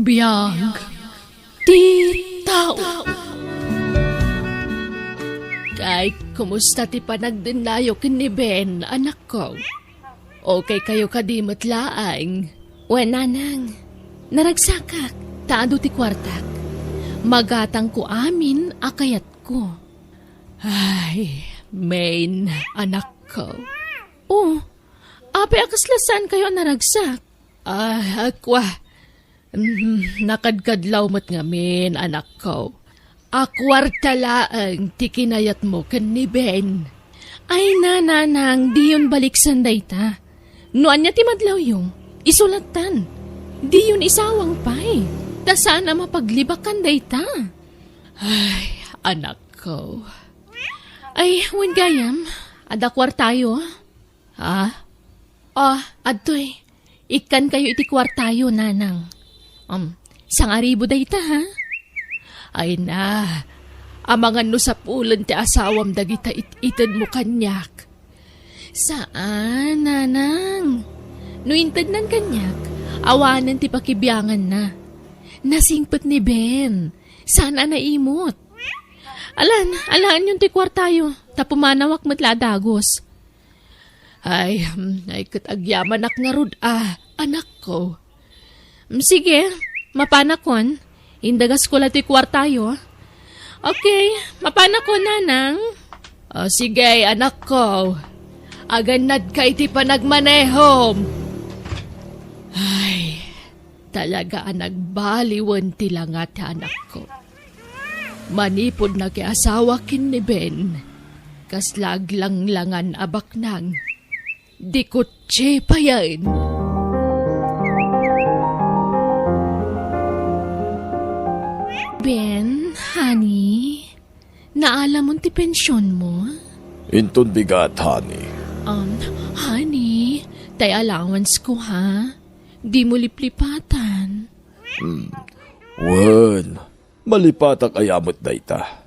Biyag ti tao. Kay, kumusta ti panagdinayo kin ni Ben, anak ko? Okay kayo kadimot laang. Wenanang, naragsakak, taado ti kwartak. Magatang ko amin, akayat ko. Ay, main, anak ko. Oh, ape akaslasan kayo naragsak. Akwa. Nakadkadlaw mo't ngamin, anak ko. Akwarta laang tikinayat mo kan ni Ben. Ay nananang, di yun balik sanday ta. Noan niya timadlaw yung isulatan. Di yun isawang pay. Ta sana mapaglibakan day ta. Ay, anak ko. Ay, wen gayam, adakwar tayo. Ha? Adtoy, ikan kayo iti kwartayo, nanang. Sangaribo day ta, ha? Ay na, amangan no sa pulan ti asawam dagita itid mo kanyak. Saan, nanang? No intid nan kanyak, awanan ti pakibiyangan na. Nasingpet ni Ben, sana naimot. Alaan yung ti kwartayo, tapumanawak matla dagos. Ay katagyaman ak nga rod, anak ko. Sige, mapanakon. Indagas ko lati kwartayo. Okay, mapanakon, nanang. Sige, anak ko. Aganad ka iti panagmanehom. Ay, talaga nagbaliwan ti langat, anak ko. Manipod na kay asawa kin ni Ben. Kaslag lang langan abak nang. Di kutsi pa yan. Ben, honey, naalam mo ti pensyon mo? Inton bigat, honey. Honey, tay allowance ko, ha? Di mo liplipatan. Wen, malipatak ayamot na ita.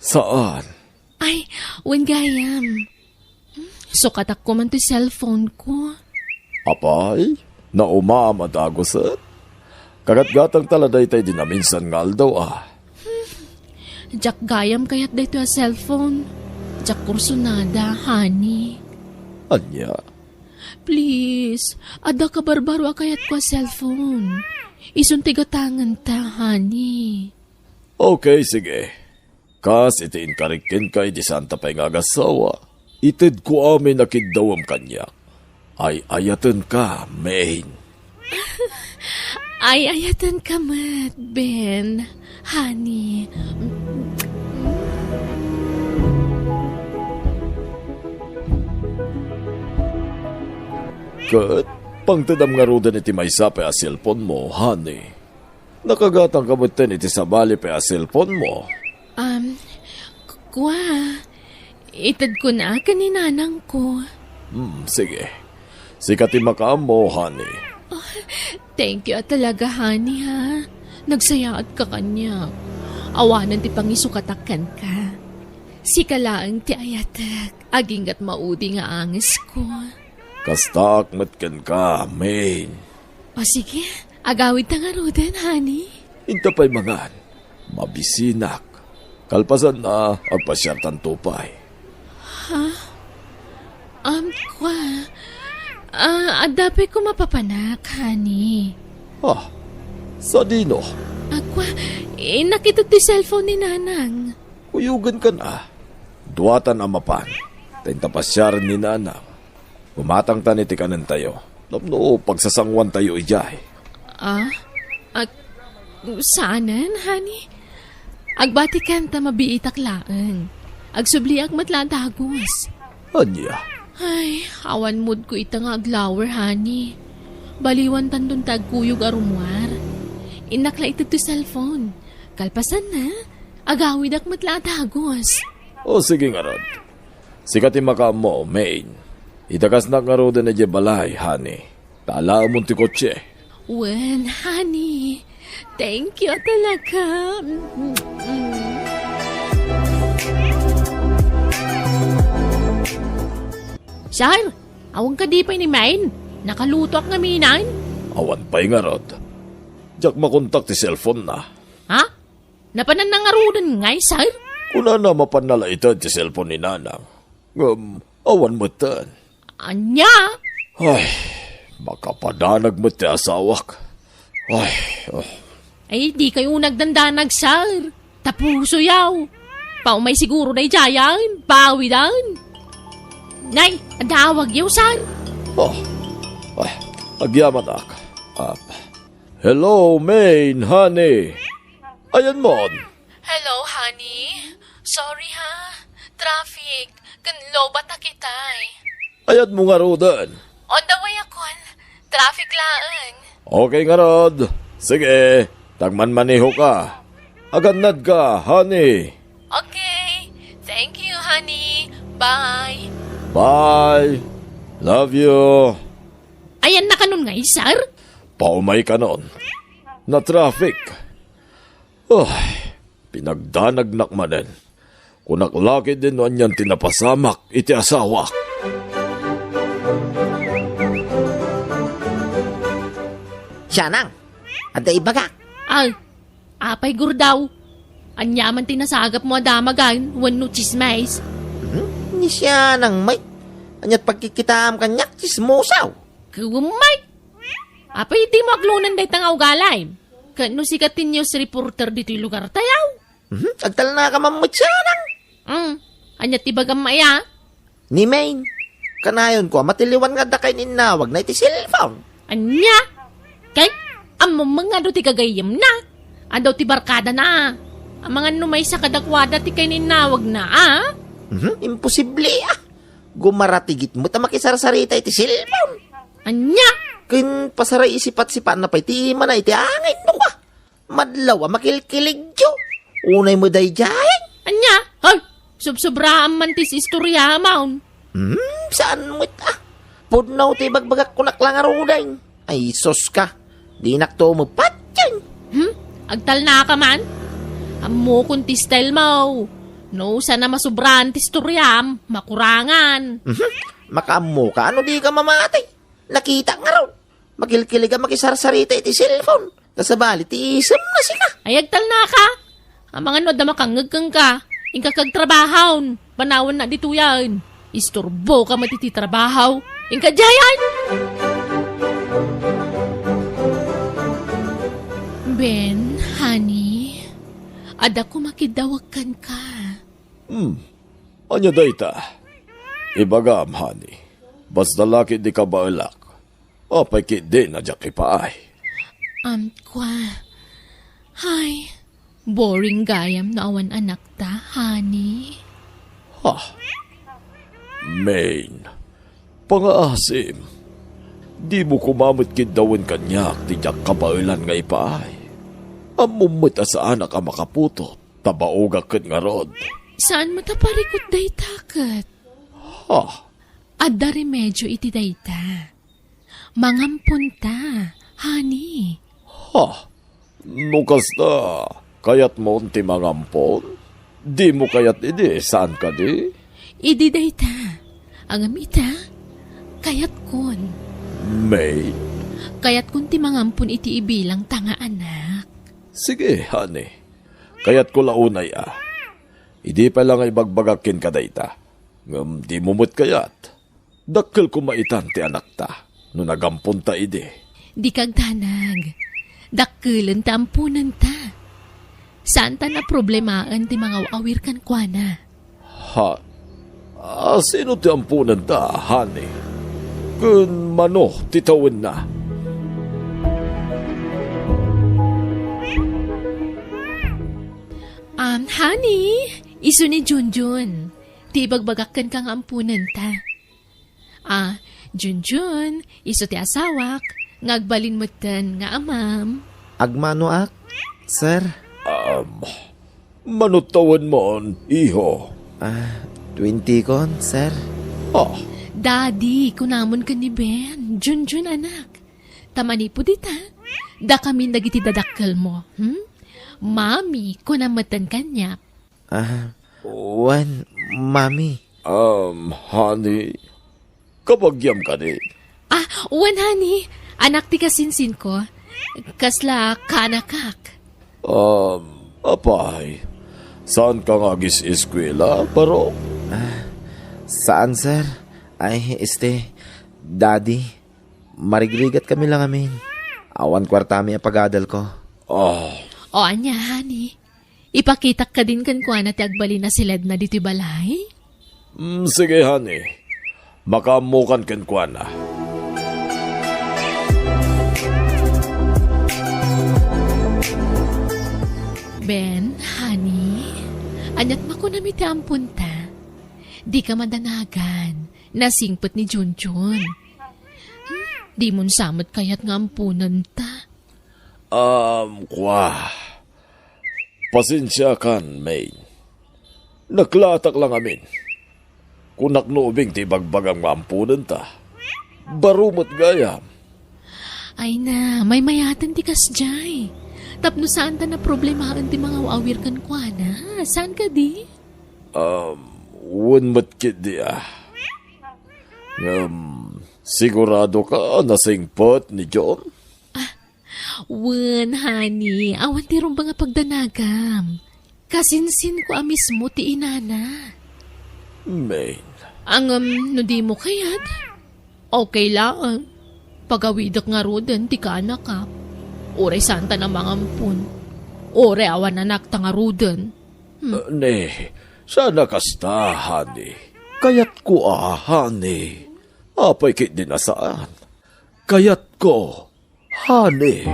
Saan? Ay, wen gayam. Sukatak ko man ti cellphone ko. Apay, naumamadagosat. Kagat-gatang taladay tayo dinaminsan ngal daw, Jak gayam kayat dito a cellphone. Jak kursunada, honey. Anya? Please, ada ka barbaro kayat ko a cellphone. Isuntigatangan ta, honey. Okay, sige. Kas itiin karikin kay di santa pa'y ngagasawa. Itid ko amin nakigdawam kanya. Ay ayatan ka, main. Ay ayatan ka mat, Ben, honey. Kat, pangtadam nga rodan iti maysa pa a cellphone mo, honey. Nakagatang kamutin iti sabali pa a cellphone mo. Kwa, itad ko na kaninanang ko. Sige. Sikati makaam mo, honey. Thank you talaga, honey, ha? Nagsayaat ka kanya. Awanan ti pangisukatakan ka. Sikalaang ti ayatak, aging at maudi nga angis ko. Kastak matkan ka, main. O sige, agawid ta nga roden, honey. Inta pa'y mangan. Mabisinak. Kalpasan na agpasyartan tupay. Kwa, adapi ko mapapanak, honey. Sa dino? Kwa, nakita ti cellphone ni nanang. Kuyugan ka na. Duwatan ang mapan. Tentapasyaran ni nanang. Umatang taniti kanan tayo. Napno, pagsasangwan tayo ijay. Saanan, honey? Agbati kanta mabiitak laan. Agsubliak matladagos. Anya? Ay, awan mood ko itang aglower, honey. Baliwan tandun tagkuyog arumwar. Inakla ito to cellphone. Kalpasan na, agawid ak matladagos. O sige nga rod. Sikati makaam mo, main. Itakas na nga roda na balay, honey. Tala mo ti kotse. Well, honey, thank you talaga. Sir, awang ka di pa ni Main. Nakaluto ak ngaminan. Awan pa'y nga rod. Jak makontak ti cellphone na. Ha? Napananangarudan ngay, sir? Kuna na mapanalaitan ti cellphone ni Nanang. Awan mo tan. Anya? Ay, makapadanag mo ti asawak. Ay, Ay, di kayo nagdandanag, sir. Tapuso yaw. Paumay siguro na ijayan. Bawi dan. Nay, adawag yaw, sir. Ay, agyaman ak. Hello, main, honey. Ayan mon. Hello, honey. Sorry, ha? Traffic. Kanlo ba ta kitay? Ayan mo nga rodan. On the way ako. Traffic lang. Okay nga rod. Sige, tagman-maniho ka. Agad ka, honey. Okay. Thank you, honey. Bye. Bye. Love you. Ayan na kanon nga, sir. Paumay ka nun. Na traffic. Pinagdanag nakmanen. Kunaklaki din no anyan tinapasamak iti asawak. Siyanang, ada ibagak. Ay, apay gurdaw. Anyaman tinasagap mo adamagan, wano chismais. Ni siyanang may. Anyat pagkikitam kanyak chismosaw. Kumay! Apay di mo aglunan day tangaw galay. Kano sikatin news reporter dito yung lugar tayaw. Agtal na ka mamut siyanang. Anyat ibagam maya. Ni Main, kanayon ko matiliwan nga da kay ninawag na iti cellphone. Anya? Kay, among mga do ti kagayam na. Adaw ti barkada na. Ang mga numay sa kadakwada ti kay ninawag na, Imposible Gumaratigit mo ta makisarsarita iti cellphone. Anya? Kin pasaray isipat-sipat na pa iti mana iti angay no ka. Madlaw makilkilig yo. Unay mo day jayan. Anya? Hoy, subsobraan man tis istorya maun. Saan mo ita? Pudnaw ti bagbagak kunak lang aruday. Ay sos ka. Di nakto mo patyan. Agtal na ka man? Amo kung ti style mo. No, sana masubrahan ti storyam, makurangan. Makamu ka, ano di ka mamatay? Nakita nga raw. Makilkilig ka makisarsarita iti cellphone. Kasabali, ti isam na sika. Ay, agtal na ka. Ang mga no, damakangagkang ka. Ingka kagtrabahaw. Panawan na dito yan. Isturbo ka matititrabahaw. Ingka jayan! Ben, honey, ada ko makidawakan ka. Anya dayta. Ibagam, honey. Basta laki di ka bailak. Apay ki di na dyak ipaay. Kwa. Hay, boring gayam na awan anak ta, honey. Main. Pangaasim. Di mo kumamot kidawan kanyak di dyak kabailan nga ipaay. Amumot sa anak ka makaputot. Tabaoga kat nga rod. Saan mo taparikot day takat? Adda remedyo iti dayta. Mangampunta, honey. Nukas na. Kayat mo ti mangampon? Di mo kayat idi. Saan ka di? Idi dayta. Ang amita, kayat kon. Main. Kayat kun ti mangampun iti ibilang tanga anak. Sige, honey. Kayat ko launay Idi pa lang ay bagbagakin ka dayta. Di mumut kayat. Dakkel ko maitan ti anak ta. No nagampun ta idi. Di kag tanag. Dakkelan ta ampunan ta. Saan ta na problemaan ti mga awir kan kwa na? Sino ti ampunan ta, honey? Kun mano, titawin na. Honey, iso ni Junjun. Ti bagbagakan kang ampunan ta. Junjun, iso ti asawak. Ngagbalin mo tan nga amam. Agmano ak, sir? Manutawan mo, iho. 20 kon, sir? Daddy, kunamon ka ni Ben. Junjun anak. Tamani po dita. Da kami nagitidadakkel mo. Mami, kunamatan kanya. Mami. Honey, kabagyam ka di. Honey. Anak ti kasinsin ko. Kasla kanakak. Apay, saan ka nga gis-eskwela, baro? Saan, sir? Ay, daddy, marigrigat kami lang amin. Awan kwartami ang pag-adal ko. Ah, O anya, honey. Ipakitak ka din kan kuana ti agbali na siled na diti balay? sige, honey. Makamukan ken kwa na. Ben, honey, anyat mako na mi ti ampunta. Di ka madanagan. Nasingpot ni Junjun. Di mon samot kayat nga ampunan ta. Kwa. Pasensya kan, Main. Naklatak lang amin. Kung naknubing ti bagbagang mampunan ta. Barumot gayam. Ay na, may mayatan ti kasjay. Tapno saan ta na problemahan ti mga awir kan kuana? Saan ka di? Wunmat kit di sigurado ka na singpot ni John? Wen, honey, awan ti rumba nga pagdanagam. Kasinsin ko mismo ti inana. Main. No di mo kayat? Okay lang. Pagawidak nga roden ti kanakap. Oray santa na mga ampun. Oray awan anak ta nga roden. Ne, sana kasta, honey. Kayat ko honey. Apay kit din asaan. Kayat ko, honey.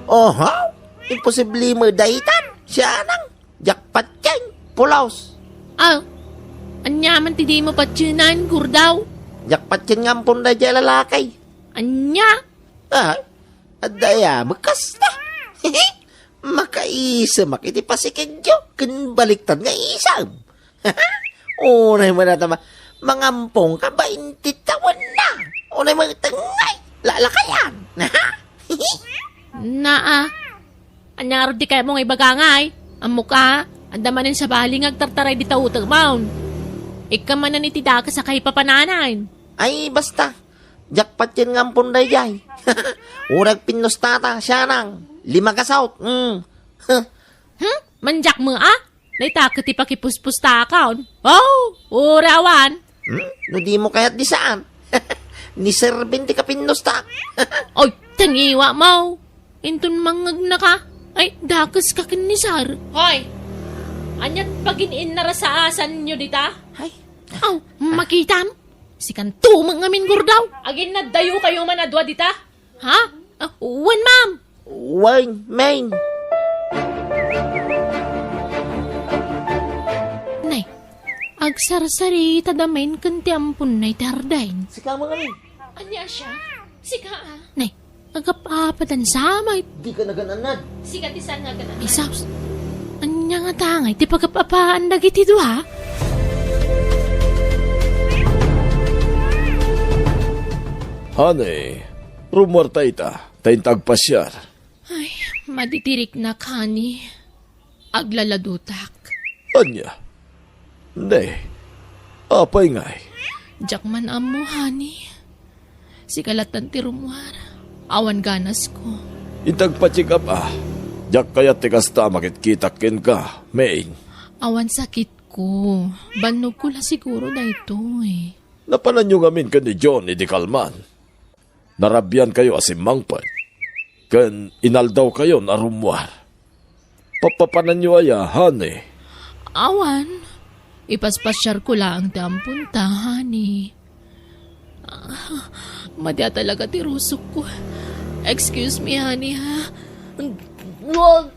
Oha? Imposible mo daitan. Siya nang. Jakpat yan. Pulaos. Anyaman ti di mo patsyunan, gurdaw. Jakpat yan nga ampun na dyan lalakay. Anya? Adaya, bekas na. Makaisa, makiti pasikidyo. Kanbaliktad nga isang. Unay mo na tama. Mangampong ka ba intitawan na? Unay mo tangay. Lalakayan. Anyaro di kaya mong ibagangay. Ang muka, andamanin sa baling agtartaray di tautag maun. Ika man na nitidaka sa kay papananain. Ay, basta. Jakpat yan nga ampun na dyan. Urag pinustata, siya nang. 5 kasaut. Manjak mo Naitaka ti pakipuspus takaon. Oh, urawan. No di mo kaya't di saan. Ni Sir Ben di ka pinustak. Oy, tangiwa mo. Intun mangag na ka. Ay, dakas ka kinisar. Hoy, anyat pagin narasaasan nyo dita? Ay. Aw, makitam. Sikan tumang amin gurdaw. Agin na dayo kayo manadwa dita? Ha? Wan, ma'am. Wine, main. Nay, agsarsari tadamain kanti ampun na itardain. Sika mo kami. Anya siya? Sika Nay, agapapatan samay. Di ka nagananad. Sika ti saan nga ganan? Isaws. Anya nga tangay, ti pagapapaan dagiti ha? Honey, rumor ta ita. Taintag pasyar. Ay, maditirik na kani. Aglaladutak. Anya? Ne, apay ngay. Jakman amo, honey. Sikalatan ti rumwar. Awan ganas ko. Intag pa-check up Jak kaya tikasta makitkitakin ka, Main. Awan sakit ko. Banog ko la siguro na ito eh. Napanan nyo ngamin ka ni John ni Kalman. Narabyan kayo asim mangpan. Kan inaldaw kayo na rumwar. Papapanan nyo aya, honey. Awan. Ipaspasyar ko lang tampun ta, honey. Madya talaga ti rusok ko. Excuse me, honey, ha? Wag!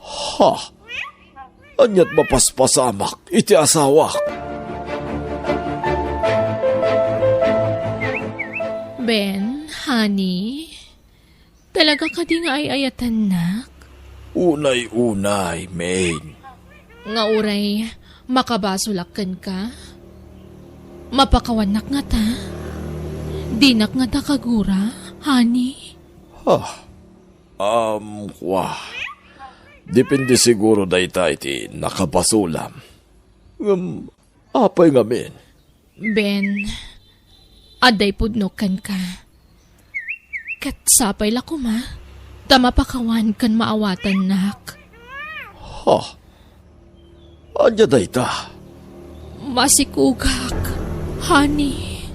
Ha? Anyat mapaspasamak, iti asawak. Ben, honey, talaga ka di nga ay ayatan nak? Unay-unay, Main. Nga uray, makabasulakan ka? Mapakawanak nga ta? Dinak nga ta kagura, honey? Depende siguro da ita iti nakabasulam. Apay ngamin. Ben, aday pudnokan ka. Kat sapay la kuma. Tama pakawan kan maawatan nak. Ha? Anya dayta? Masikugak, honey.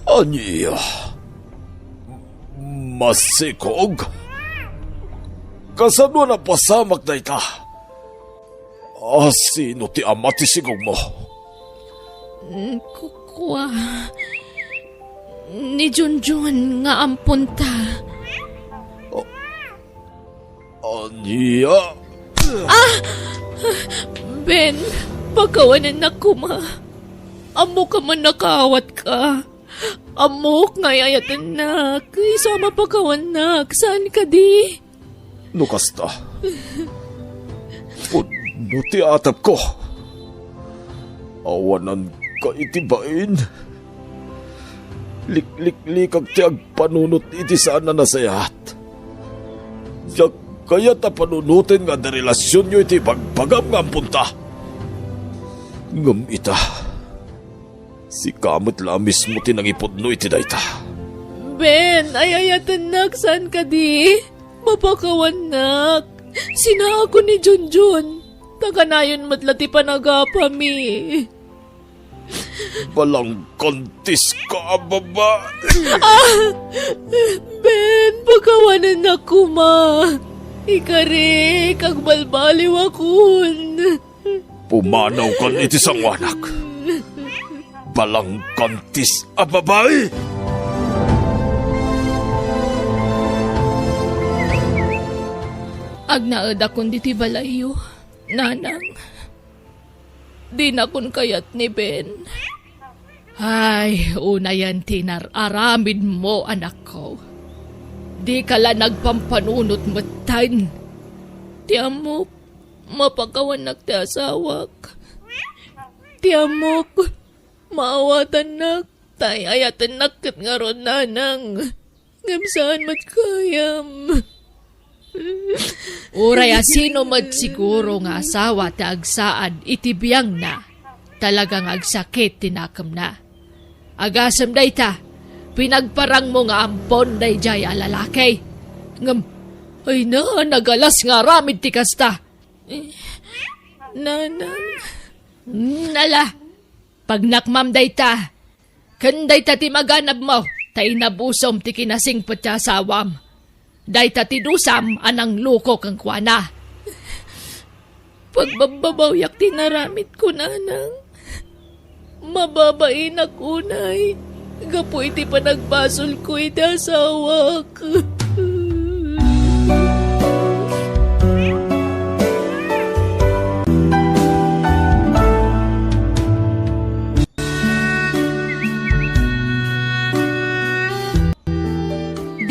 Anya? Masikog? Kasano na pasamak dayta? Sino ti ama ti sigog mo? Kukwa. Ni Junjun nga ampunta. Anya? Ben, pagkawanan na kuma. Amo ka man nakawat ka. Amok nga yayatan na. Isama pagkawan na. Saan ka di? Nukasta. No ti atap ko. Awanan ka itibain. Likliklikag ti agpanunot iti sana nasayat. Yak kaya ta panunutin nga da relasyon nyo iti pagpagam nga ang punta. Ngam ita. Si kamot la mismo tinangipod no iti dayta. Ben, ayayatan nak. Saan ka di? Mapakawan nak. Sina ako ni Junjun. Taganayon matlati panagapami. Balang kontis ka, baba. Ben, pagkawanan na kuma. Ikari, kagbalbaliw akon. Pumanaw kan iti sangwanak. Balang kontis a babae. Agnaad akon diti balayo, nanang. Di na kun kayat ni Ben. Ay, una yan tinararamid mo, anak ko. Di ka la nagpampanunot matan. Ti amok, mapakawanak ti asawak. Ti amok, maawatan nak, tayayatan nak kat nga ron nanang. Ngamsaan mat kayam. Uray asino mat siguro nga asawa ti agsaad itibiyang na. Talagang agsakit tinakam na. Agasam dayta, pinagparang mo nga ampon day jay alalaki. Ngam, ay na, nagalas nga ramid ti kasta. Nanang. Nala, pag nakmam dayta, kanday ta ti maganab mo, tay nabusom ti kinasing patya sawam. Dayta ti dusam anang luko kang kwana. Pagbababayak tinaramit ko, nanang. Mababain ako, nay. Gapo iti panagbasol ko iti asawak.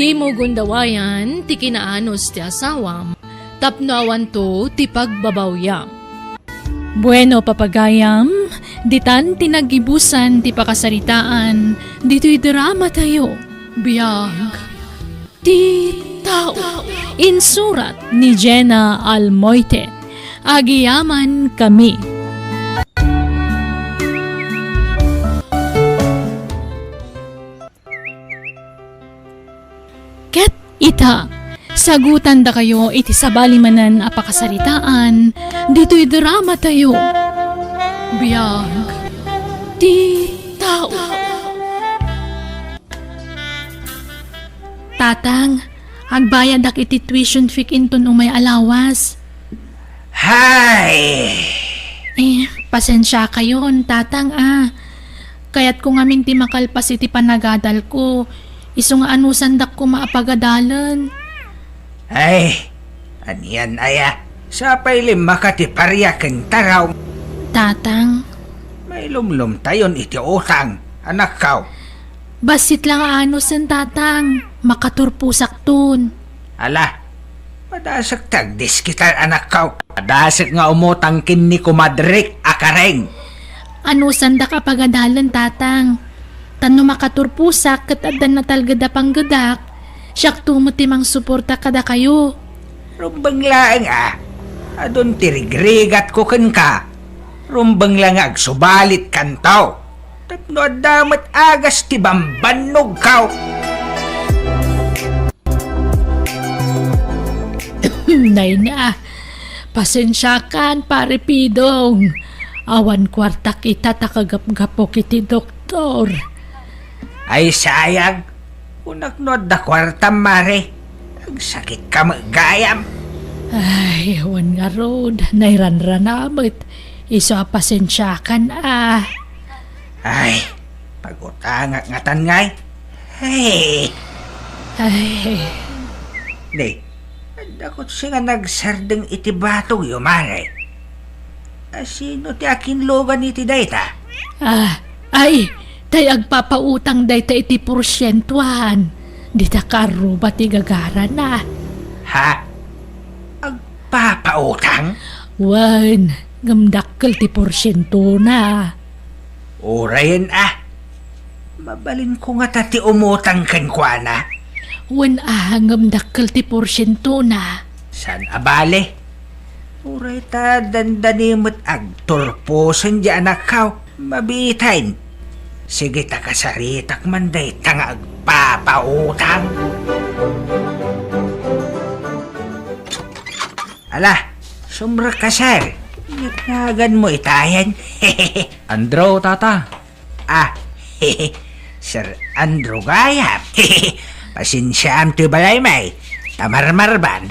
Di mo gundawayan, ti kinaanos ti asawam, tapnawan to ti pagbabawyam. Bueno, papagayam, ditan tinagibusan ti pakasaritaan, dito'y drama tayo, biyag. Ti tao, insurat ni Jenna Almoite, agiyaman kami. Ket ita, sagutan da kayo iti sabalimanan a pakasaritaan, dito'y drama tayo. Biyag, ti tao. Tatang, agbayad ak iti tuition fee inton umay alawas. Hay! Pasensya kayo, tatang Kaya't kung aming ti makalpas iti panagadal ko, iso nga anusan dak ko maapagadalan. Ay, aniyan aya, sa pailim makatiparya keng taraw. Tatang, May lumlum tayon iti utang, anak kaw. basit lang anusan, tatang. Makaturpusak tun. Ala, madasak tagdis kita anak kaw. Madasak nga umutang kin ni kumadrik akareng. Anusan da kapagadalan, tatang. Tano makaturpusak kat adan na talgada panggadak. Siyak tumutimang suporta kada kayo. Rumbang laang adon tirigrigat ko ken ka. Rumbang lang agsubalit kantaw. Tapno damat agas ti bambanog kaw. Nay na, pasensya kan pare Pidong. Awan kwarta kita takagap-gapo kiti doktor. Ay sayang. Unaknod da kwarta mare. Agsakit ka magayam. Ay, awan nga rod, nairanranamit. Iso pasensya kan Ay, pagutangak nga tangay. Hey, Ay, di. Dakot siya nga nagsardeng iti batog yumare. Sino ti akin logan iti dayta? ay, tay agpapautang day ta iti porsyentuhan. Di ta karo ba ti gagara na? Ha? Agpapautang? Wan, ngamdakkel ti porsyento na. Orayan Mabalin ko nga tati umutang kankwana. Wan ngamdakkel ti porsyento na. San abale? Uray ta dandanimot agturposan di anak kaw. Mabitain. Sige ta kasaritak manday tanga agpapautang. Ala, sumra kasar. Nagnagan mo itayan. Andro, tata. Sir Andrew Gayap. Pasensya am ti balay may. Tamarmarban.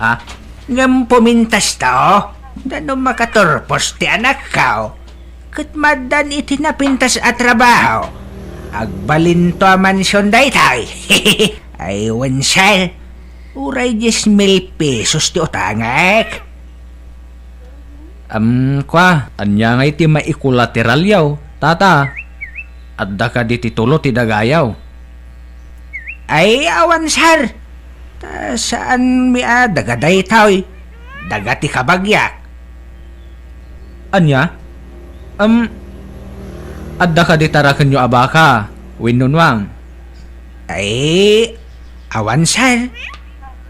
Ha? Ngam pumintas tao. Dano makaturpos ti anak kao. Kat madan iti napintas at trabaho. Agbalin to a mansyon daytay. Ay wansal. Uray 10,000 pesos ti utangak. Kwa, anya ngay ti maikulateral yaw, tata. Adda ka di titulo ti dagayaw. Ay awan sir. Saan mi dagaday taoy? Dagati kabagyak. Anya? Adda ka di tarakan nyo abaka, winunwang. Ay, awan sir.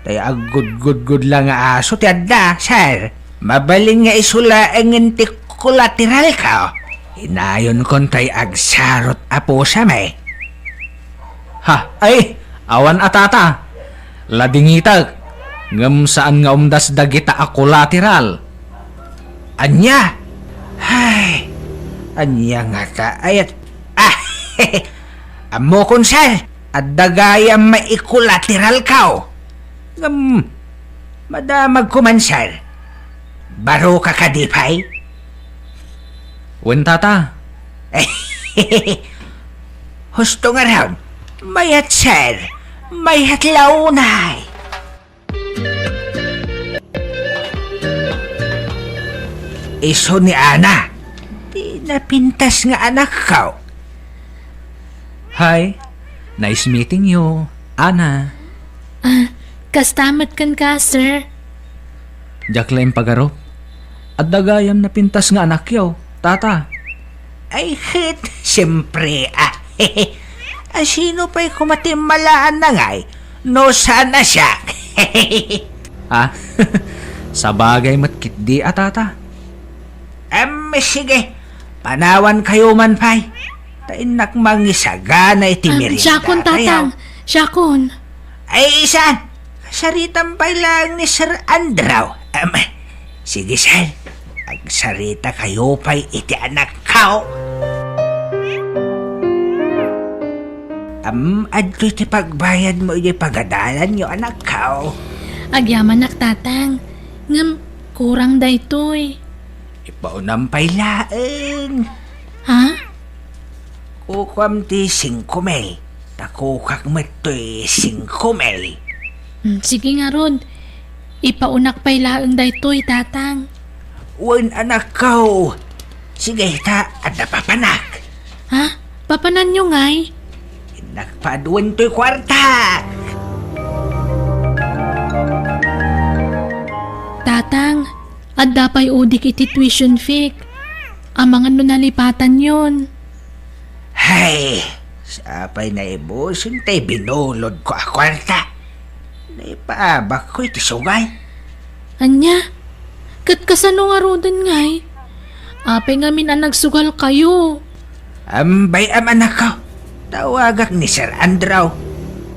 Kaya agud-gud-gud lang nga aso ti adda, sir. Mabaling nga isula ang ti kolateral ka. Inayon kon tay agsarot apo sa may. Ha, ay, awan atata. Ladingitag, ngam saan nga umdas dagita a kolateral. Anya? Ay, anya nga ta ayat. Amo kon sir. At dagayang maikulateral ka. Madamag kuman sir. Baro ka kadipay? Wen tata, Husto nga raw. Mayat sir. Mayat launay. Iso ni Ana. Di napintas nga anak ka. hi. Nice meeting you, Ana. Kastamat kan ka, sir. Jaklaim pagaro. At dagayam na pintas nga anak yaw, tata. Ay, hit. Siyempre, sino pa'y kumatimalaan na nga'y? No, sana siya. Ha? Sa bagay matkit di tata. Sige. Panawan kayo man pa'y. Tainak mangisaga na itimirinda. Siyakon, tatang. Siyakon. Ay, isan. Saritan pa lang ni Sir Andrew. Sige, sir. Agsarita kayo pa'y iti anak kao. Adto iti pagbayad mo iti pagadalan nyo anak kao. Agyaman nak tatang. Ngam, kurang daytoy. Ipaunam pa'y laeng. Ha? Kukwam ti 5,000. Takukak mo ito'y 5,000. Sige nga ron. Ipaunak pa'y laang daytoy, tatang. Wan anak kao. Sige ta, at napapanak. Ha? Papanan nyo nga'y? Nakpaduan to'y kwarta. Tatang, adda pa'y udik iti tuition fee. Amangan no nalipatan yon. Hay, sapay na ibusin tay binulod ko a kwarta. Naipaabak ko iti sugay. Anya? Kat kasano nga rodan nga'y? Ape nga min ang nagsugal kayo. Ambay anak ko. Tawagak ni Sir Andrew.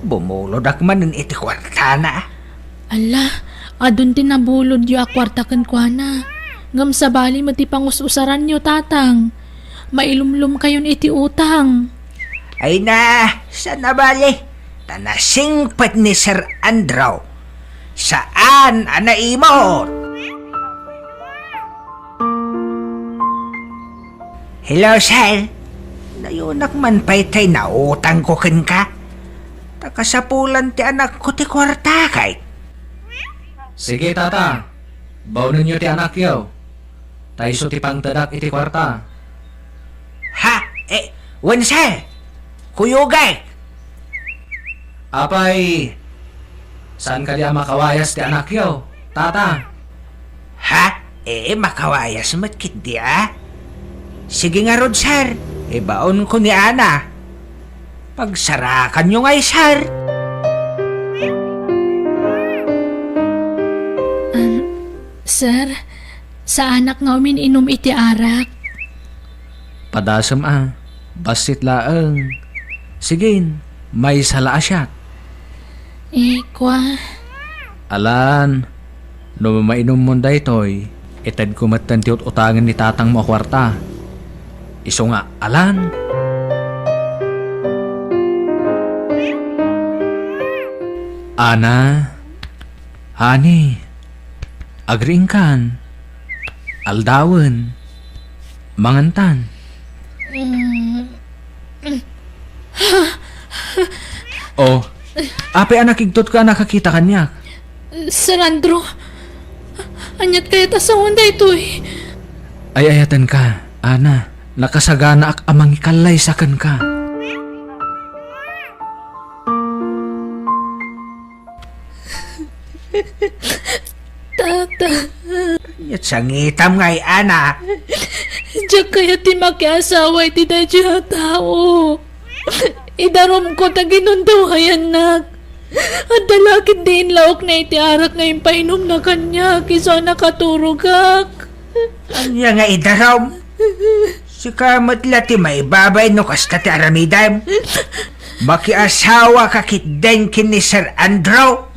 Bumulod ak manin iti kwarta na. Ala, adun din nabulod yu akwarta kan kwa na. Ngam sa bali mati pangususaran nyo, tatang. Mailumlum kayon iti utang. Ay na, sa nabali. Tanasingpat ni Sir Andrew. Saan anaimot? Hello, sir. Nayunak man pa'y tay na utang ko kin ka. Takasapulan ti anak ko ti kwarta kay. Sige, tata. Baunin niyo ti anak yaw. Taiso ti pangtadak iti kwarta. Ha? Wan sir. Kuyugay. Apay, saan ka di makawayas ti anak yaw, tata? Ha? Makawayas matkit di Sige nga rod, sir. Baon ko ni Ana. Pagsarakan nyo ngay, sir. Sir, sa anak nga umin inom iti arak. Padasam basit laeng. Sige, may sala siya. Kwa. Alan, no mainom mo daytoy, itad kumatan ti utangan ni tatang mo kwarta. Iso nga, alan. Ana, hani, agringkan, aldawan, mangantan. Oh, ape anak igtot ka nakakita kanya. Sir Andrew, anyat kaya ta sa onda ito Ay ayatan ka, Ana. Nakasagana ak amang ikalay sakan ka. Tata, At sangitam ngay, Ana. diyan kaya ti makiasawa iti na diya tao. Idarom ko ta ginundawayan nak. At dalakit din laok na iti arak ngayon painom na kanya kiso nakaturugak. Anya nga idarom. Si kamat lati may babay no kasta ti aramidam. Makiasawa kakit den kin ni Sir Andrew.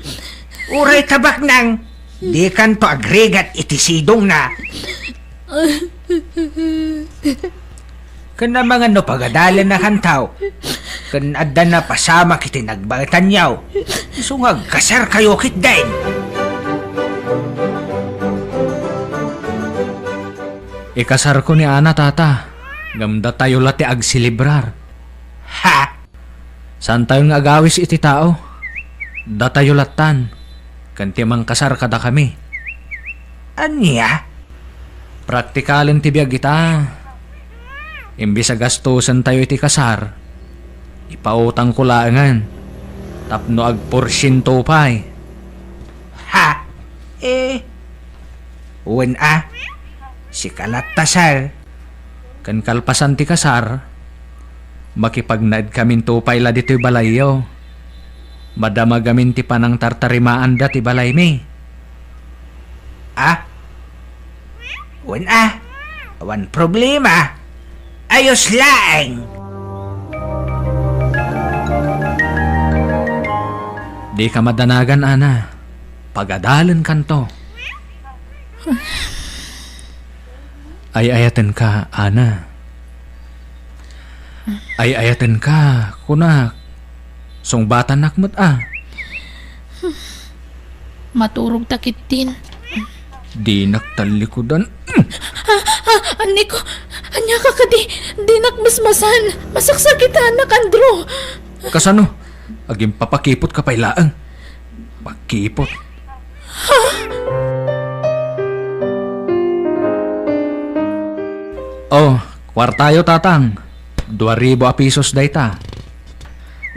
Uray tabak nang. Di kan to agregat iti sidong na. Kana mga no pagadalan na kantaw. Kan adda na pasama kiti nagbagatan yaw. Sungag kasar kayo kit den. Ikasar ko ni Ana, tata. Gamda tayo lati agsilibrar. Ha? Saan tayo nga agawis iti tao? Da tayo latan. Kanti mang kasar kada kami. Anya? Praktikalin ti biyag kita. Imbis sa gastusan tayo iti kasar, ipautang ko laangan. Tapno agporsyento pa'y. Ha? Uwan si Kalatasar. Kan kalpasan ti kasar, makipagnaid kamin tupay la dito'y balayaw. Madama gamin ti panang tartarimaan da ti balay mi. Uwan awan problema. Ayos laeng. Di ka madanagan, Ana. Pagadalan kanto. Ay ayatan ka, Ana. Ay ayatan ka, kunak. Sungbatan nakmat Maturog takitin. Di naktalikudan. Aniko, anya ka di nakmasmasan. Masaksakita anak Andrew. Kasano? Aging papakipot ka pailaang. Pakipot. Oh, kwartayo tatang. 2,000 pesos dayta.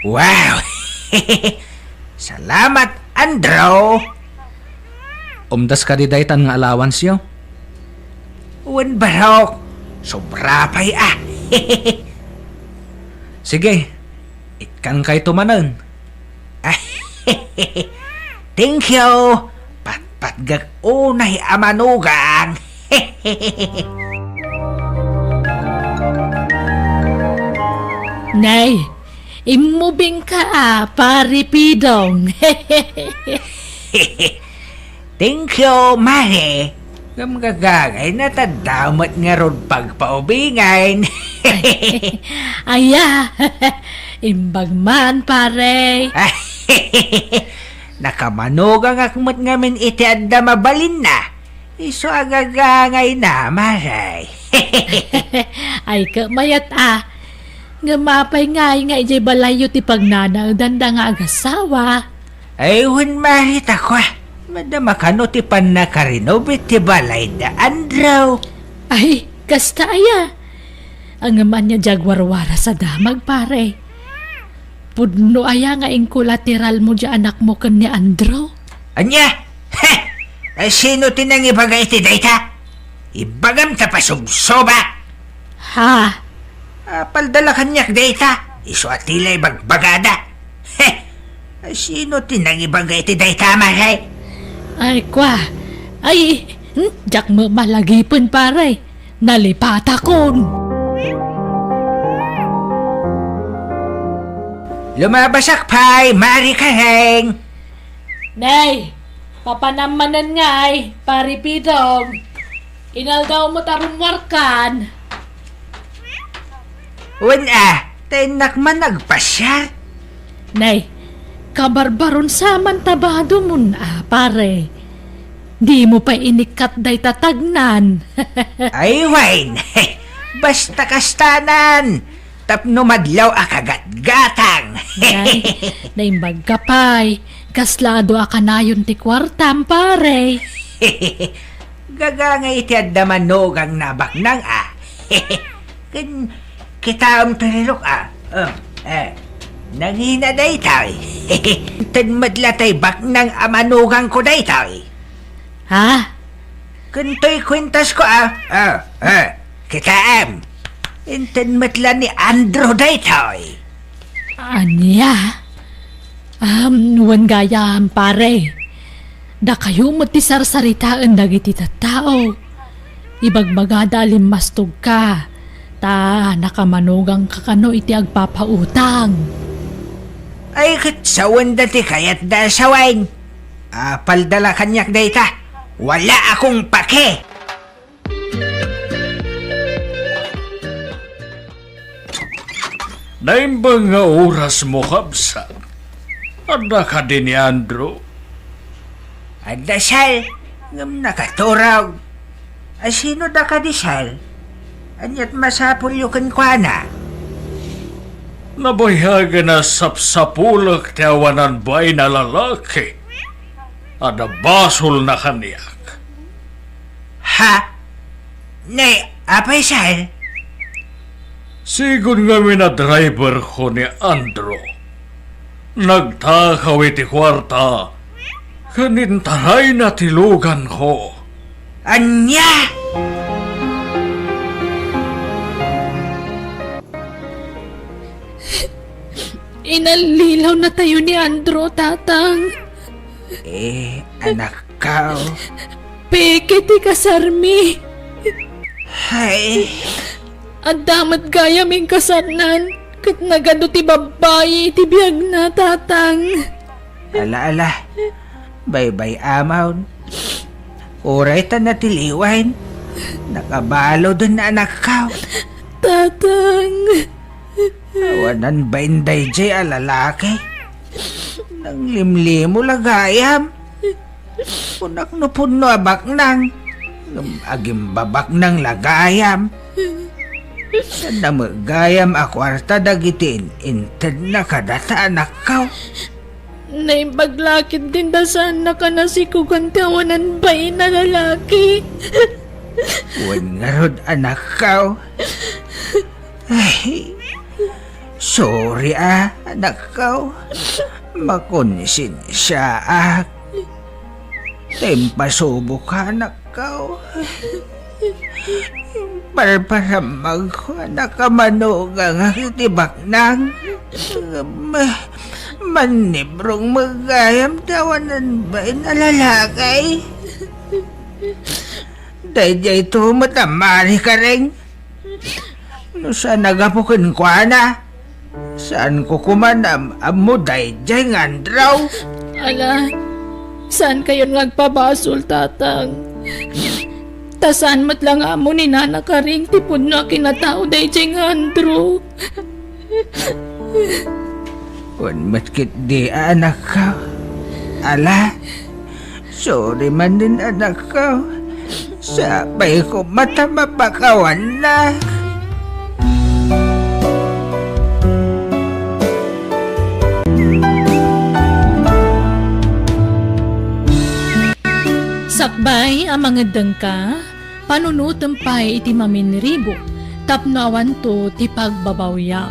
Wow! Salamat, Andrew! Umdas ka di daytan nga allowance yo. Uwan barok. Sobra pa'y Sige, ikan kay tumanan. Thank you! Patpatgag unay amanugang! Nay, imubing ka pare Pidong. Thank you, Mare. Gamgagagay na tadamat nga ron pagpaubingan. Aya, imbag man pare. Nakamanugang akmat ngamin iti adda mabalin na. Iso agagangay na, Maray. Ay kamayat nga mapay nga ijay balayo ti pagnanaw danda nga agasawa. Ayun, Marit ako. Madama ka no ti panakarinobit ti balay da Andrew. Ay, kasta aya. Ang man niya jagwarwara sa damag pare. Pudno aya nga ing collateral mo dya anak mo kan ni Andrew. Anya? Ay sino tinang ibagay ti dayta? Ibagam ta pasubsoba. Ha? Paldala kanyak dayta. Iso atila ibagbagada. Ay sino tinang ibagay ti dayta, Maray? Ay kwa. Ay, jak mo malagipon pare. Nalipata kon. Lumabasak pa'y Mari Kareng. Nay, papanamanan nga pare Pidong. Inaldaw mo tarong warkan. Tenak man nagpasya. Nay, kabarbaron saman tabado mo na, pare. Di mo pa inikat day tatagnan. Ay, Wayne. Basta kastanan. Tapno madlaw akagat-gatang. Nay, naimbag ka pa'y. Kaslado akanayon ti kwartam, pare. Gagangay iti adamanog ang nabaknang Kita ang tulilok nangina day tayo. Tan madlatay baknang amanugang ko day tayo. Ha? Kunto'y kwintas ko kita Intan matla ni Andrew day tayo. Anya? Nuwan gayam, pare. Da kayo mo ti sarsaritaan dagiti tattao. Ibagbagada limastog ka. Ta nakamanugang kakano iti agpapautang. Ay kitsawan dati kayat da sawain. Paldala kanyak dayta. Wala akong pake. Naimbang nga oras mo kabsat. Anda ka din ni Andrew. Adasal, ngam nakaturag. Sino da ka disal? Anyat masapul yukan kwa na. Nabayaga na sapsapulak ti awanan bay na lalaki. Ada basol na kaniyak. Ha? Nay, apay sal? Sigun nga na driver ko ni Andrew. Nagtakaw iti kwarta. Kanintaray na tilugan ko. Anya? Inalilaw na tayo ni Andrew, tatang. Anak ka. Peke ti kasarmi. Hay. Ang damat gaya ming kasanan. Kat nagado ti babae ti biyag na, tatang. Ala. Bye-bye, amaw. Oray ta natiliwan. Nakabalo dun na anak ka. Tatang. Awanan ba inday jay alalaki? Nang limlimo lagayam. Punak no puno abak nang. Agim babak nang lagayam. Sada magayam akwarta dagitin. Inted na kadata anak ka. Naibaglakit din da sana ka na si kugantawanan ba na lalaki. Huwag nga rod anak ka. Ay, sorry anak ka. Makonsin siya Tempasubo ka anak ka. Parparamag ko anak ka manugang tibak nang. Manibrong magayam tawanan ba na lalakay? Dayjay to matamari ka rin. No sa nagapukin kwa na. Saan ko kumanam amo dayjay ngandraw? Ala, saan kayo nagpabasol, tatang? Tasan mat lang amo ni Nana Karing tipod na kinatao day jay nga Andrew. Wan matkit di anak ka. Ala, sorry man din anak ka. Sabay ko mata mapakawan na. Sakbay ang mga dangka, panunutampay iti maminribo, tapnawan to ti pagbabawyam.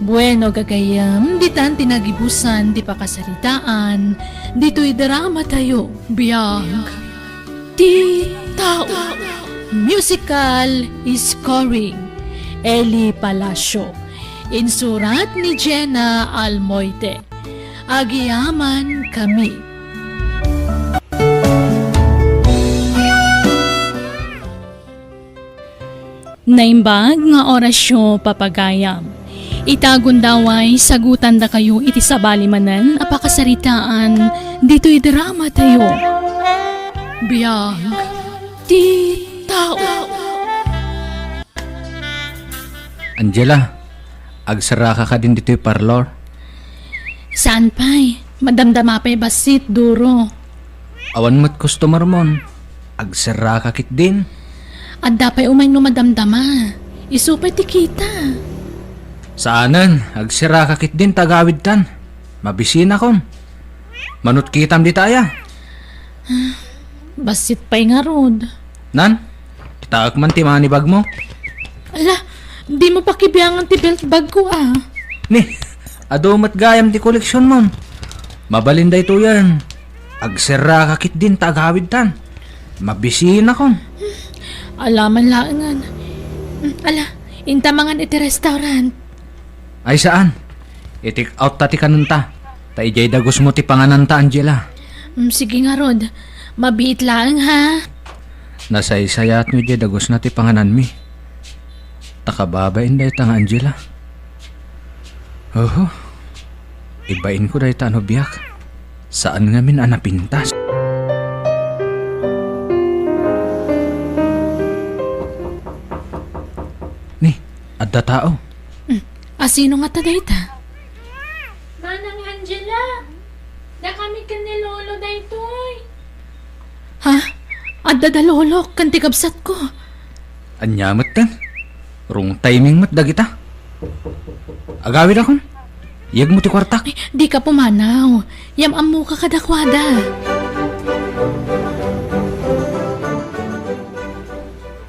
Bueno gagayam, ditan tinagibusan, di pakasaritaan, dito'y drama tayo, biyag. Ti tao. Musical scoring, Eli Palacio. Insurat ni Jenna Almoite. Agiyaman kami. Naimbag nga orasyo papagayam. Itagon daway sagutan da kayo iti sabali manan apakasaritaan dito'y drama tayo. Biyag ti tao. Angela, agsara ka din dito'y parlor. Saan pa'y? Madamdama pa'y basit, duro. Awan mo't customer mon. Agsara ka kit din. At dapay umay no madamdama. Isupay ti kita. Saanan, agsira ka kit din tagawid tan. Mabisina kon. Manut kitam di taya. Basit pa'y nga rod. Nan, titaak man ti manibag mo. Ala, di mo pakibiyangan ti belt bag ko ah. Ni, adomat gayam ti koleksyon mon. Mabalinda ito yan. Agsira ka kit din tagawid tan. Mabisina kon. Alaman laangan. Ala, intamangan iti restaurant. Ay saan? Itik out ta ti kanunta. Ta ijay dagos mo ti pangananta, Angela. Sige nga rod. Mabiit lang ha. Nasaysayat nyo ijay dagos na ti panganan mi. Takababain dahi ta nga, Angela. Oho. Ibain ko dahi ta ano biyak. Saan nga min anapintas? Ni, adda tao. Asino nga tadayta? Manang Angela, da kami ka ni Lolo daytoy. Ha? Adda da Lolo, kanti kabsat ko. Anyamat tan. Rung timing mat dagita. Agawid akon. Iyag mo ti kwartak. Ay, di ka pumanaw. Yamam mo ka kadakwada.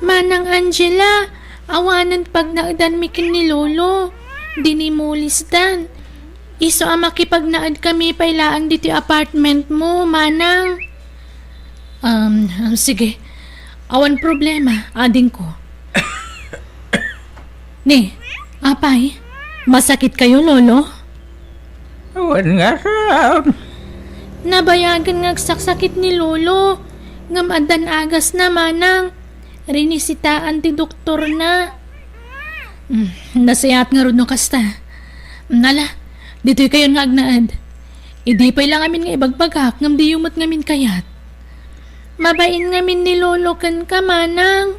Manang Angela, awanan pag naadan mi kin ni Lolo. Dinimulis dan. Iso ang makipagnaad kami pailaan dito apartment mo, manang. Sige. Awan problema, ading ko. Ni, apay, masakit kayo, Lolo? Wan nga raw. Nabayagan nga saksakit ni Lolo. Ngam adan agas na, manang. Rinisitaan ti doktor na. Nasayat nga ron no kasta. Nala, dito'y kayo nga agnaad. Idi pa'y lang amin nga ibagbagak, ngam di yumat ngamin kayat. Mabain ngamin ni Lolo kan ka, manang.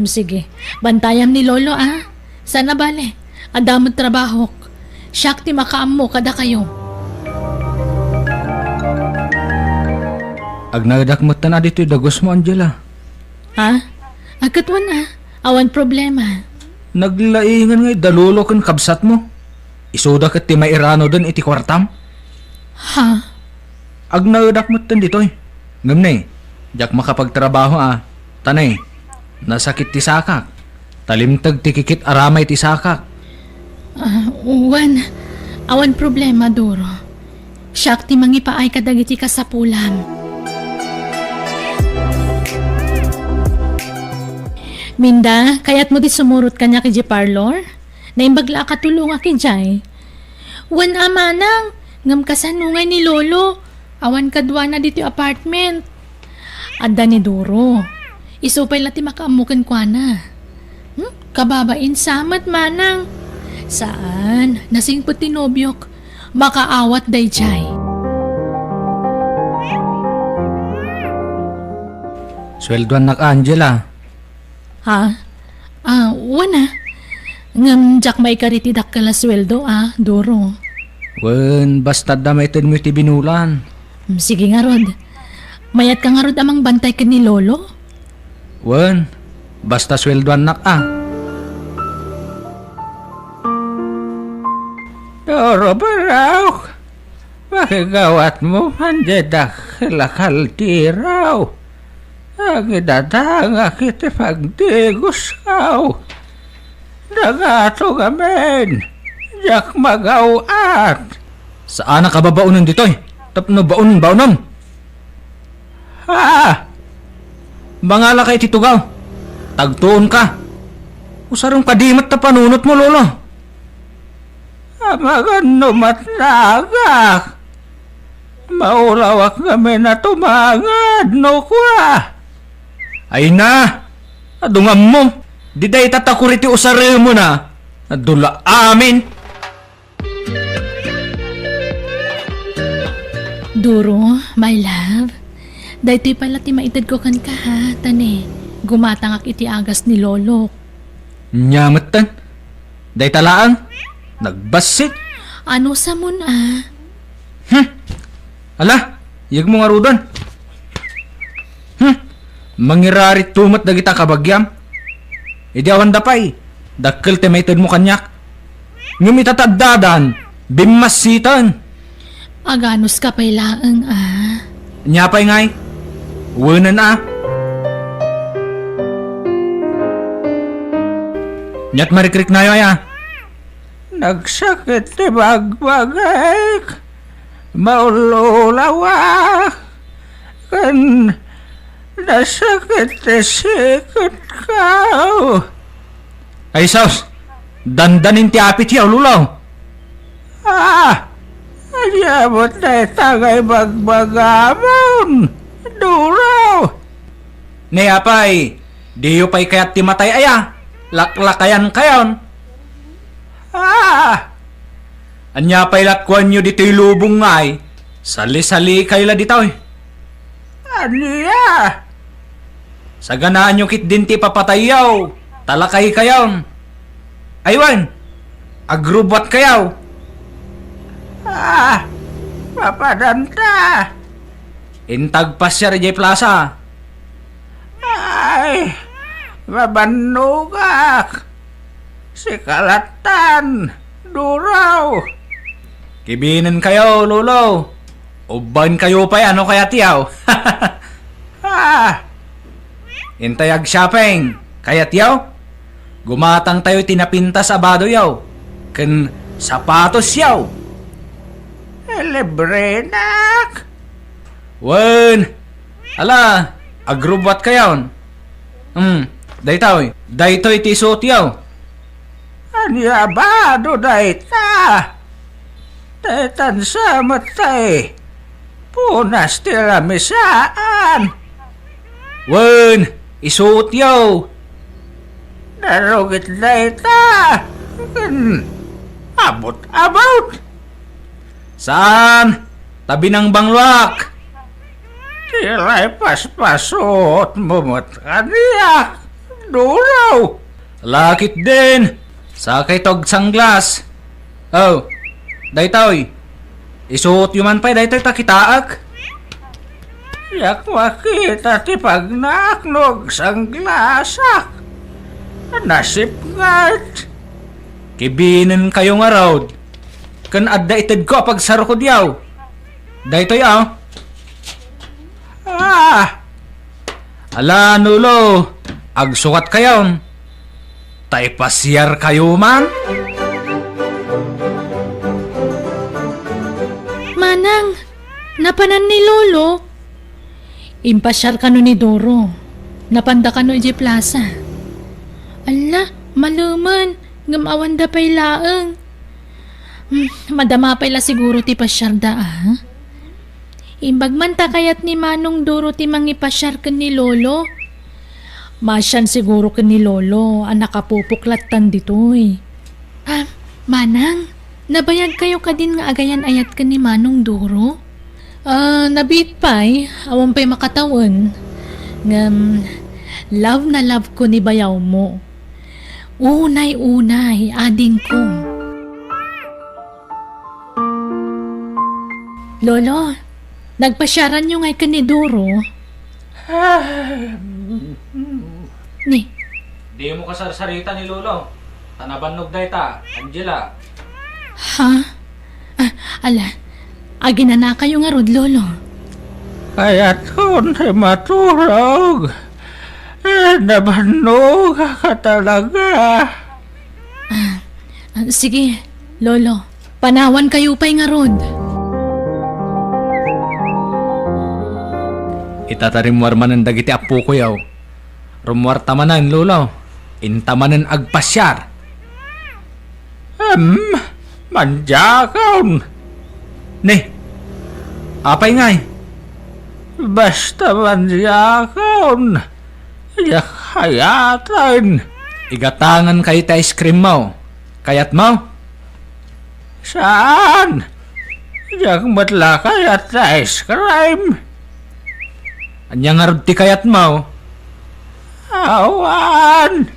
Sige, bantayam ni Lolo ah. Sana bale, adamot trabahok. Siyak ti makaam mo kada kayo. Agnadakmat na dito'y dagos mo, Angela. Ha? Agkatwan ah. Awan problema. Naglaingan ngay dalulo kan kabsat mo. Isuda kat ti mairano dun iti kwartam. Ha? Agnadakmat tan dito'y. Ngam na jak makapagtrabaho ah. Tanay, nasakit ti sakak. Talimtag ti kikit aramay ti sakak. Uwan. Awan problema, Doro. Siyak ti mangipaay kadagiti kasapulan. Minda, kayat mo di sumurot kanya kay parlor? Naimbagla ka tulong aki jay. Wan amanang, ngam kasanungay ni Lolo. Awan kadwa na dito apartment. Adda ni Doro. Isupay lati makaamukan kwa na. Kababain samat manang. Saan? Nasingpot ti nobyok. Makaawat day jay. Sweldoan nak Angela. Ha? Wana. Ngam jak may karitidak kala sweldo Doro. Wen, basta damaitin mo iti binulan. Sige nga rod. Mayat ka nga rod amang bantay ka ni Lolo? Wen, basta sweldoan nak Doro baraw, makigawat mo hanjedak lakal tiraw. Ang idatanga kita pagdigos kaw. Dagato gamen, jak magawat. Saan ka ba baunan ditoy? Tapno baunon. Ha? Mangala kay titugaw. Tagtuon ka. Usarong kadimat na panunot mo, Lolo. Amagan no matnagak. Maulawak kami na tumangad no kwa. Ay na! Adungam mo! Diday tatakuriti usare mo na! Adula amin! Duro, my love. Dahito pala ti maitid ko kan ka ha, tane. Gumatangak iti agas ni Lolo. Nyamatan! Day talaan! Nagbasit! Ano sa mun Ala! Yag mo nga rudon! Mangirarit tumat na kita kabagyam. Idi awan dapay. Dakkel temated mo kanyak. Ngumitatadadan. Bimasitan. Aganos ka pa'y laang Nyapay ngay. Uwanan Nyat marikrik na ya. Nagsakit ti bagbagay. Maululawa. Kan nasakit ti sikot kaw. Ay saus. Dandanin ti apit yaw lulaw. Ayabot na itagay bagbagamon. Duraw. Nayapay. Diyo pa'y kayat ti matay aya. Laklakayan kayon. Anya pa'y lakwan nyo dito'y lubong ngay. Sali-sali kayo la dito'y. Aniya? Sa ganaan nyo kit din ti papatayaw. Talakay kayon. Aywan. Agrubat kayaw. Papadanta. Intag pa siya Rejay Plaza. Ay, mabanugak. Si Kalatan. Duraw. Kibinan kayo, Lolo. Uban kayo pa ano kaya tiyaw. Intayag shopping. Kaya tiyaw. Gumatang tayo tinapinta sa bado yaw. Ken sapatos yaw. Lebrenak. Wen. Ala, agrubat kayon. Daytoy. Daytoy ti suot yaw. Anya ba do dayta? Taytan sa matay. Punas tila misaan. Wen, isuot yaw. Narugit dayta. Abot. Saan? Tabi ng bangluak. Tila'y paspasot mumot kaniyak. Duraw. Lakit din. Sakay tog sanglas. Oh, daytoy. Isuot yuman pa'y daytoy takitaak. Yak makita ti pagnaknog sang glasak. Nasipngat. Kibinan kayo nga raw. Kan adda ited ko pag sarukod yaw. Daytoy Ala nulo. Agsukat kayon. Tay pasyar kayo man. Manang, napanan ni Lolo. Impasyar ka no ni Doro. Napanda ka no iji plaza. Ala, maluman. Ngamawan da pa'y laang. Madama pa'y la siguro ti pasyar da Imbag man ta kayat ni Manong Doro ti mangipasyar ka ni Lolo. Masyan siguro ka ni Lolo ang nakapupuklatan ditoy. Manang, nabayag kayo ka din nga agayan ayat ka ni Manong Duro? Nabit pa'y, awan pa'y makatawan. Love na love ko ni bayaw mo. Unay-unay, ading ko. Lolo, nagpasyaran nyo ngay ka ni Duro? Ni, Di mo kasarsarita ni Lolo. Tanabanog day ta, Angela. ha? Ala, agina na kayo nga rod, Lolo. Kaya kung maturog, nabanog ka talaga. Sige, Lolo, panawan kayo pa'y nga rod. Itatarimwar manan dagiti apo ko yaw. Rumwar tamanan, Lolo. Intamanan agpasyar. Manjakaon. Ne, apay ngay. Basta manjakaon. Yakayatan. Igatangan kayo ta ice cream mo. Kayat mo? Saan? Yak matla kayat sa ice cream. Anyang arod ti kayat mo? Awan.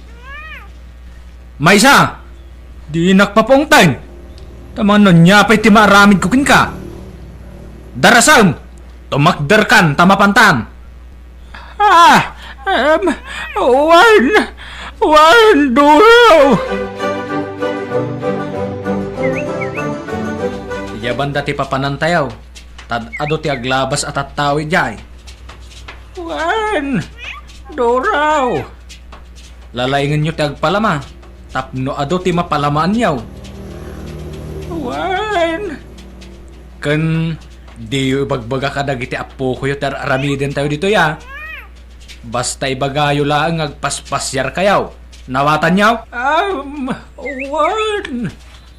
Maysa! Di nakpapongtan. Tamanon niya pa'y ti maaramid kukin ka. Darasam! Tumakder kan, tamapantan. Wan duro. Iya banda ti papanantayaw. Tad ado ti aglabas at tattawi jay. Wan duraw. Lalaingan nyo ti agpalama. Tapno ado ti mapalamaan yaw. Wan. Kan di ibagbaga ka dagiti apo ko tar aramiden tayo dito ya. Basta ibagayo lang agpaspasyar kayaw. Nawatan yaw? Wan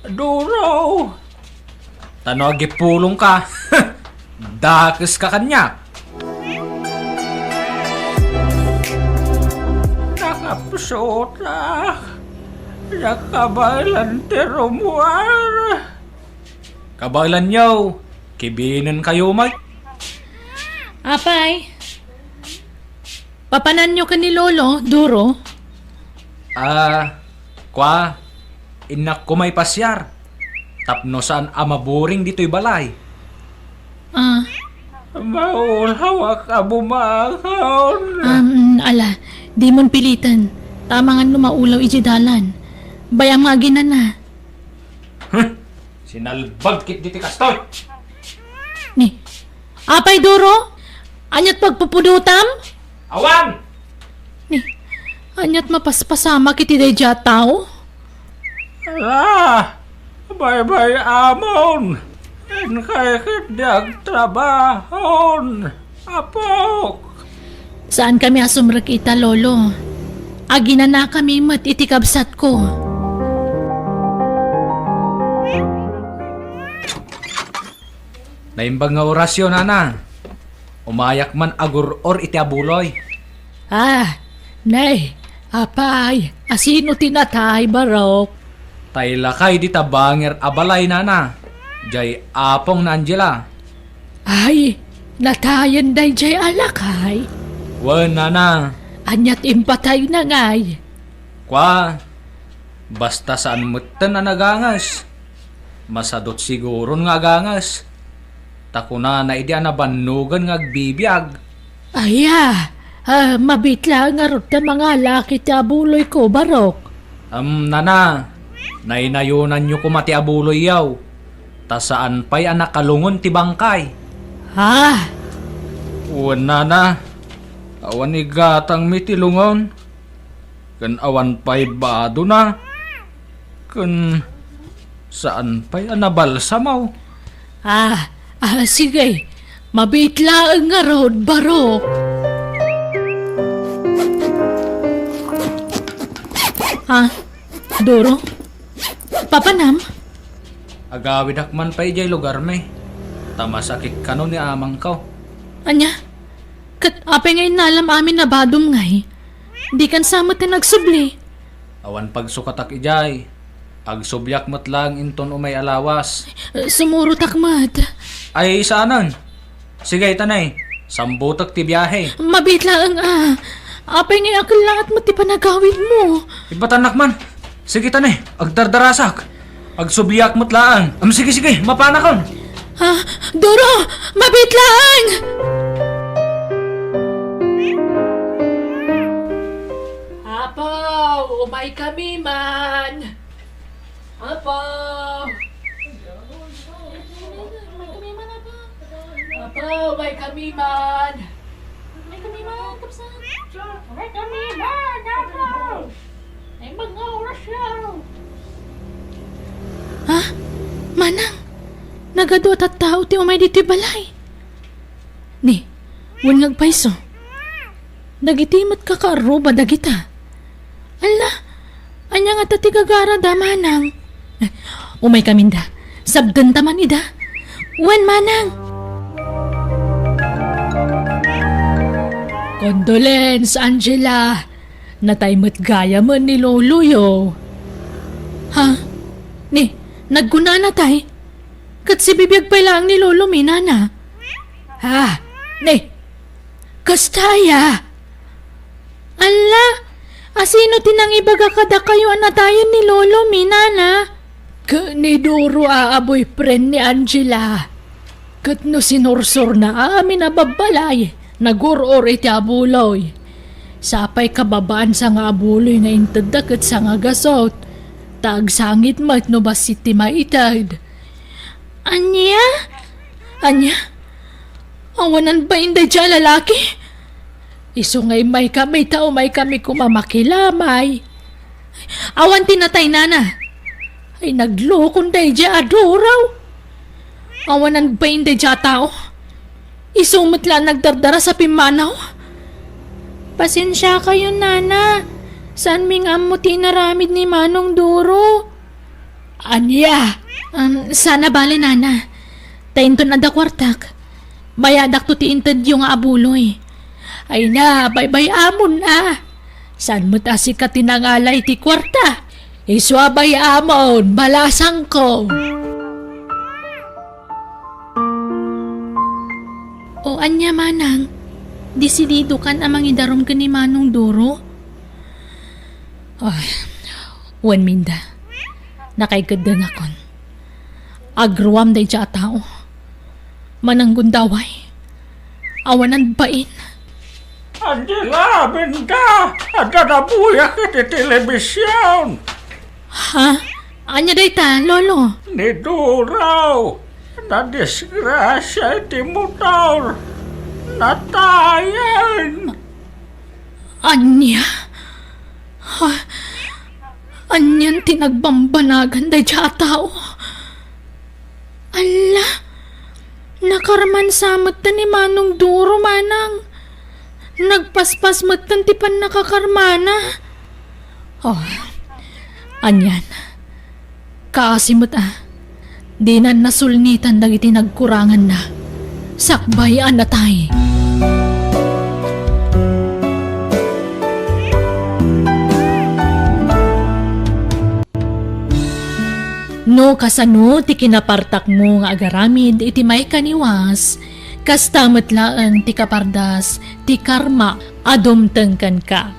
duraw. Tano agipulong ka. Dakes ka kanya. Nakapsota. Nakabalan ti Romuald. Kabalan yaw. Kibinan kayo mag. Apay, papanan nyo ka ni Lolo, Duro? Kwa, inak ko may pasyar. Tapno saan amaboring dito'y balay. Maulhawa ka bumakon. Ala, di mon pilitan. Tama nga lumaulaw ijidalan. Bayang nga na. Sinalbag kit diti kastoy. Ni, apay Duro? Anyat pagpupudutam? Awan! Ni, anyat mapaspasama kiti deja tao? Bye-bye amon. En kay kadyag trabahon. Apok. Saan kami asumrakita, Lolo? Agina na kami matitikabsat ko. Naimbang nga orasyon, Nana. Umayak man agur or iti abuloy. Nay, apay, asino tinatay, Barok? Tay lakay di tabanger abalay, Nana. Jay apong na Angela. Ay, natayan day jay alakay. Wan, Nana. Anyat impatay na ngay. Kwa, basta saan mutan na nagangas. Masadot siguro nga agangas. Takuna na idi na banugan nga agbibiyag. Mabitla nga rot na mga laki abuloy ko, Barok. Nana, nainayunan nyo kumati abuloy yaw. Ta saan pa'y anak kalungon ti bangkay. Uwan, Nana. Awan igatang mitilungon. Kan awan pa'y bado na. Kan saan pa'y anabalsamaw. Sige. Mabitla nga rod, Barok. Duro? Papanam? Agawid akman pa'y jay lugar may. Tamasakit ka no ni amang kaw. Anya? Kat apay ngayon nalam amin na badom ngay. Di kan samot na nagsubli. Awan pagsukatak ijay. Agsubyak mo't lang inton umay alawas. Sumuro takmat. Ay, saanan? Sige, tanay. Sambutak ti biyahe. Mabitlaan Apay ngay akalaat mo ti panagawid mo. Ibatanak man. Sige, tanay. Agdardarasak. Agsubyak mo't lang. Sige, mapanakon. Doro! Mabitlaan! Apaw! Umay kami man! Apaw! Apaw! Umay kami man! Umay kami man! Kapsan! Umay kami man! Apaw! Ay mga oras yaw! Ha? Manang! Nagadot at tao ti umay dito'y balay. Ni, wan ngagpaiso. Nagitimat ka karuba dagita. Ala, anya nga tati gagara da manang. Umay kaminda, sabdan taman ida. Wan manang. Condolence, Angela. Nataymat gaya man ni Loluyo. Ha? Ni, nagguna na tay. Kat si bibiyag pa lang ni Lolo Minana. Ha? Ne? Kastaya? Ala? Asino tinang ibaga kada kayo anatayan ni Lolo Minana? Ni Doro boyfriend ni Angela. Kat no sinursor na amin na babalay. Naguror iti abuloy. Sapay kababaan sa nga abuloy nga intadak at sa nga gasot. Tagsangit mat no basit ti maitad. Anya? Awanan ba inday dyan lalaki? Isungay may kami tao may kami kumamakilamay. Awan tinatay nana. Ay naglokon day dyan adoraw. Awanan ba inday dyan tao? Isumot lang nagdardara sa pimanaw. Pasensya kayo nana. Saan ming amo tinaramid ni Manong Duro? Anya? Sana bali nana. Tainton na da kwartak. Bayadak to tiintad yung abuloy. Ay na, bye-bye amon na. San mo tasik ka tinangalay ti kwarta? Iswabay amon, balasang ko. O anya manang, disidido kan amang idarom ka ni Manong Duro? Ay, wan minda. Nakaigad akon. Agruam day dya tao. Mananggundaway. Awanan bain. Angela, benda! Ada na buyak iti telebisyon! Ha? Anya day ta, lolo? Ni Duraw! Na-disgrasya iti motor! Natayan! Anya? Ha? Anyan tinagbambanagan day dya tao. Ala, nakarman samot ta ni Manong Duro manang. Nagpaspas matan ti pan nakakarmana. Oh, anyan. Kaasimot di na nasulnitan dagiti nagkurangan na. Sakbayan na tayo. No kasano ti kinapartak mo nga agaramid iti may kaniwas, kastamat laan ti kapardas ti karma adumtengkan ka.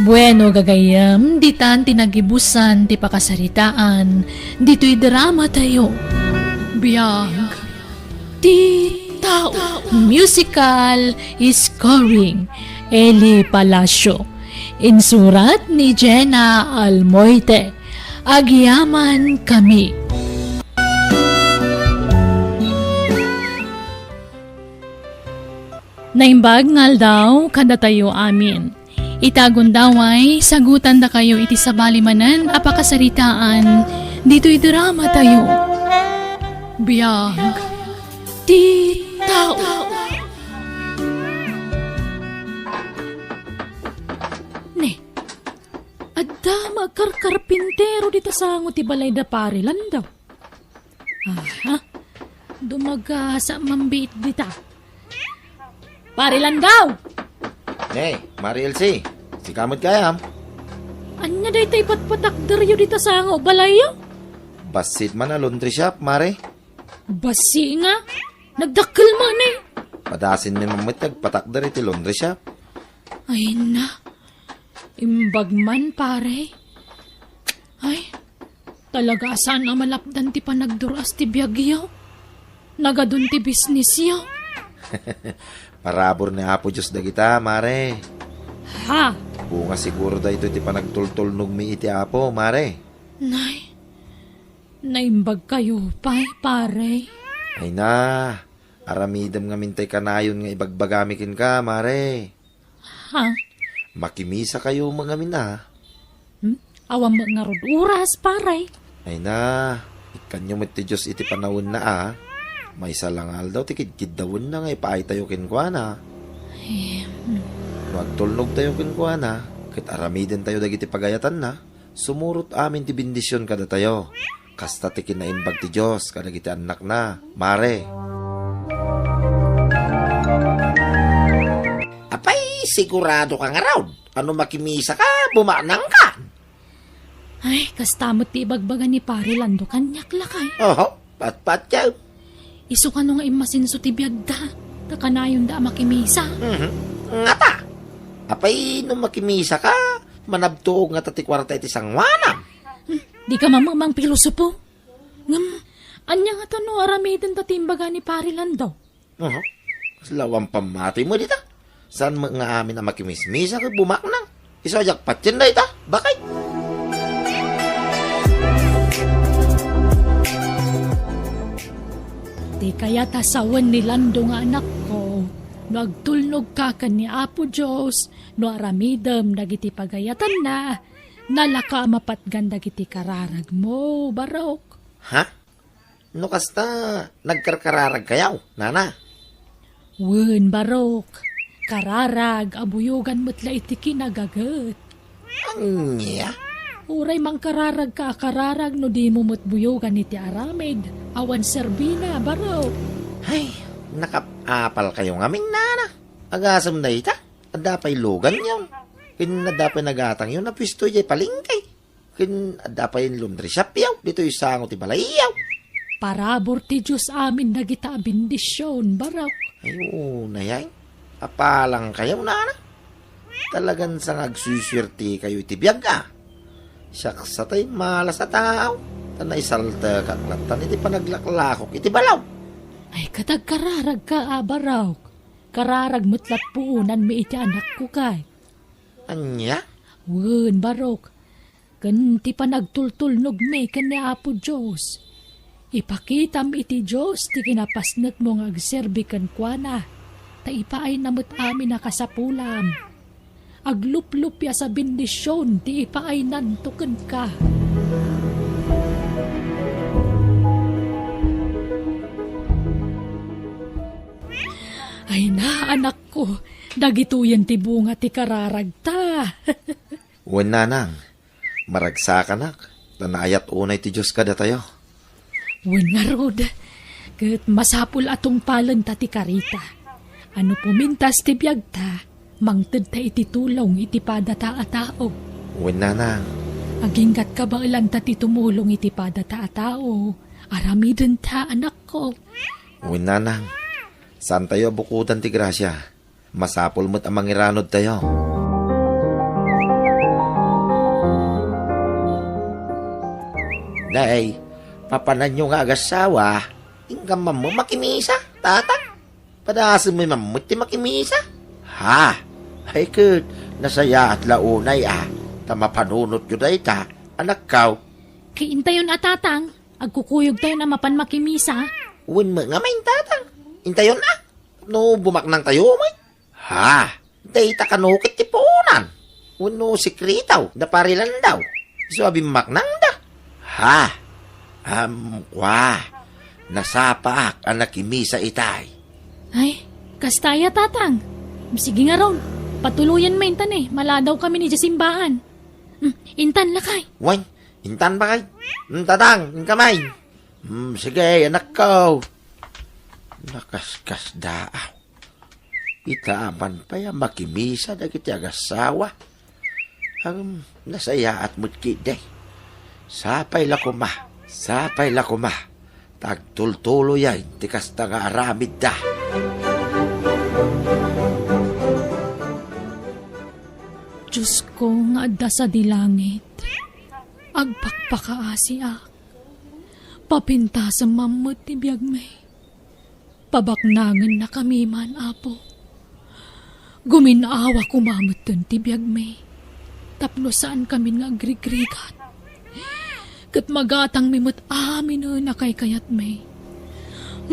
Bueno gagayam, ditan tinagibusan ti pakasaritaan, dito'y drama tayo. Biyag ti tao. Musical scoring Eli Palacio. Insurat ni Jenna Almoite. Agyaman kami. Naimbag ngal daw kada tayo amin. Itagon daway, sagutan da kayo iti sabalimanan apakasaritaan, dito'y drama tayo. Biyag ti tao. Adda magkarkarpintero dito sa ango ti balay da parilan daw. Dumaga sa mambit dita. Parilan daw! Hey, Mari Elsie, si kamot kayam. Anya day tay patpatak deryo dito sa nga balayo? Basit man na laundry shop, mare. Basi nga. Nagdakkel man eh. Padasin ni mamit nagpatak dari ti laundry shop. Ay na. Imbag man pare. Ay. Talaga saan na malapdan ti panagduras ti biyagyaw? Nagadun ti business yaw. Parabor ni Apo Diyos da kita, mare. Ha? Bunga siguro da ito ti panagtultulnog mi iti Apo, mare. Nay. Naimbag kayo pare. Ay na, aramidam nga mintay kanayon nga ibagbagamikin ka, mare. Ha? Makimisa kayo mga mina. Awam nga rod oras pare. Ay na, ikanyo mo ti Diyos iti panawon na May salangal daw, tikid dawon na nga, ipaay tayo kinkwana. Magtulnog tayo kinkwana, kit aramidin tayo dagiti pagayatan na, sumurot amin ti bendisyon kada tayo. Kasta ti kinaimbag ti Diyos, kada giti anak na, mare. Apay, sigurado ka nga raw. Ano makimisa ka, bumanang ka. Ay, kastamot ti ibagbagan ni pare Lando kanyak lakay. Oho, pat-pat yaw. Iso ka no nga imasinso ti biyag da. Takanayon da makimisa. Nga ta. Apay, nung makimisa ka, manabtuog nga tati kwarta iti sangwanam. Di ka mamamang pilosopo. Anya nga to no aramidin tatimbaga ni pare Lando. Oho, lawang pamati mo dita. Saan mga amin na makimismisa ka bumaknang? Isojak patyan na ita, bakay? Di kaya tasawan ni Lando nga anak ko. No agtulnog ka ni Apo Diyos, no aramidem dagiti pagayatan na, nalaka mapatgan dagiti kararag mo, barok. Ha? No kasta, nagkarkararag kayaw, nana. Wen, barok. Kararag, abuyugan mo't la iti kinagagat. Anya? Uray mang kararag ka, kararag no di mo mo't buyugan iti aramid. Awan serbina, barok. Ay, nakapapal kayo ng aming nana. Agasam na ita, adapay lugan yun. Kin adapay nagatang yun, napisto yay palingkay. Kin adapay yung laundry shop yaw, dito yung sangot ti balayaw. Parabor ti Diyos amin nagita bendisyon, barok. Ay, na yan. Apalang kayo, nana. Talagang sa nagsuswerte kayo iti biyag Siyaks sa tayo malas sa tao. Tanay salta kaklatan iti panaglaklakok iti balaw. Ay katag kararag ka, barok. Kararag mutlat puunan mi iti anak ko kay. Anya? Wen, barok. Ganti pa nagtultulnog mi ni Apo Diyos. Ipakitam iti Diyos ti kinapasnet mong agserbi kan kuana. Taipaay namut amin na kasapulam. Aglup-lup ya sa bendisyon ti ipaay nantuken ka. Ay na, anak ko, dagituyan ti bunga ti kararagta. Wen nanang, maragsakan tanayat unay ti Diyos kada tayo. Wen nga rod, kat masapul atong palan ta ti karita. Ano pumintas ti biyagta, mangted ta iti tulong iti padata a tao. Wen nanang, Aginggat ka ba ilan ta ti tumulong iti padata a tao, aramidin ta anak ko. wen nanang, saan tayo bukutan ti grasya? Masapul mo't ang mangiranod tayo. Nay, papanan nyo nga agasawa, ingkam mo makimisa, tatang. Padasin mo mamut ti makimisa. Ha? Ay kud, nasaya at launay tamapanunot yun ay ta, anak kaw. Kiintayon atatang, agkukuyog tayo na mapan makimisa. Uwin mo nga may tatang. Intayon no bumaknang tayo may. Ha? Dayta kanukit ti punan. Uno sikritaw, da parilan daw. Sabi maknang da. Ha? Kwa. Nasapaak ang nakimisa itay. Ay, kastaya tatang. Sige nga ron, patuluyan mo intan maladaw kami ni Jasimbahan. Intan lakay. Wan, intan ba kay? Tatang, kamay. Sige, anak ko. Nakaskas daaw. Itaaman pa ya makimisa na kiti agasawa. Nasaya at mutkiday. Sapay lakuma. Tagtultulo yan, tikas ta nga aramid da. Diyos ko nga adda sa dilangit. Agpakpakaasi ak. Papinta sa mamot ti biyag may. Pabaknangan na kami man, Apo. Guminawa kumamot dun ti biyag may. Tapno saan kami nga agrigrigat. Kat magatang mimot amin na kay kayat may.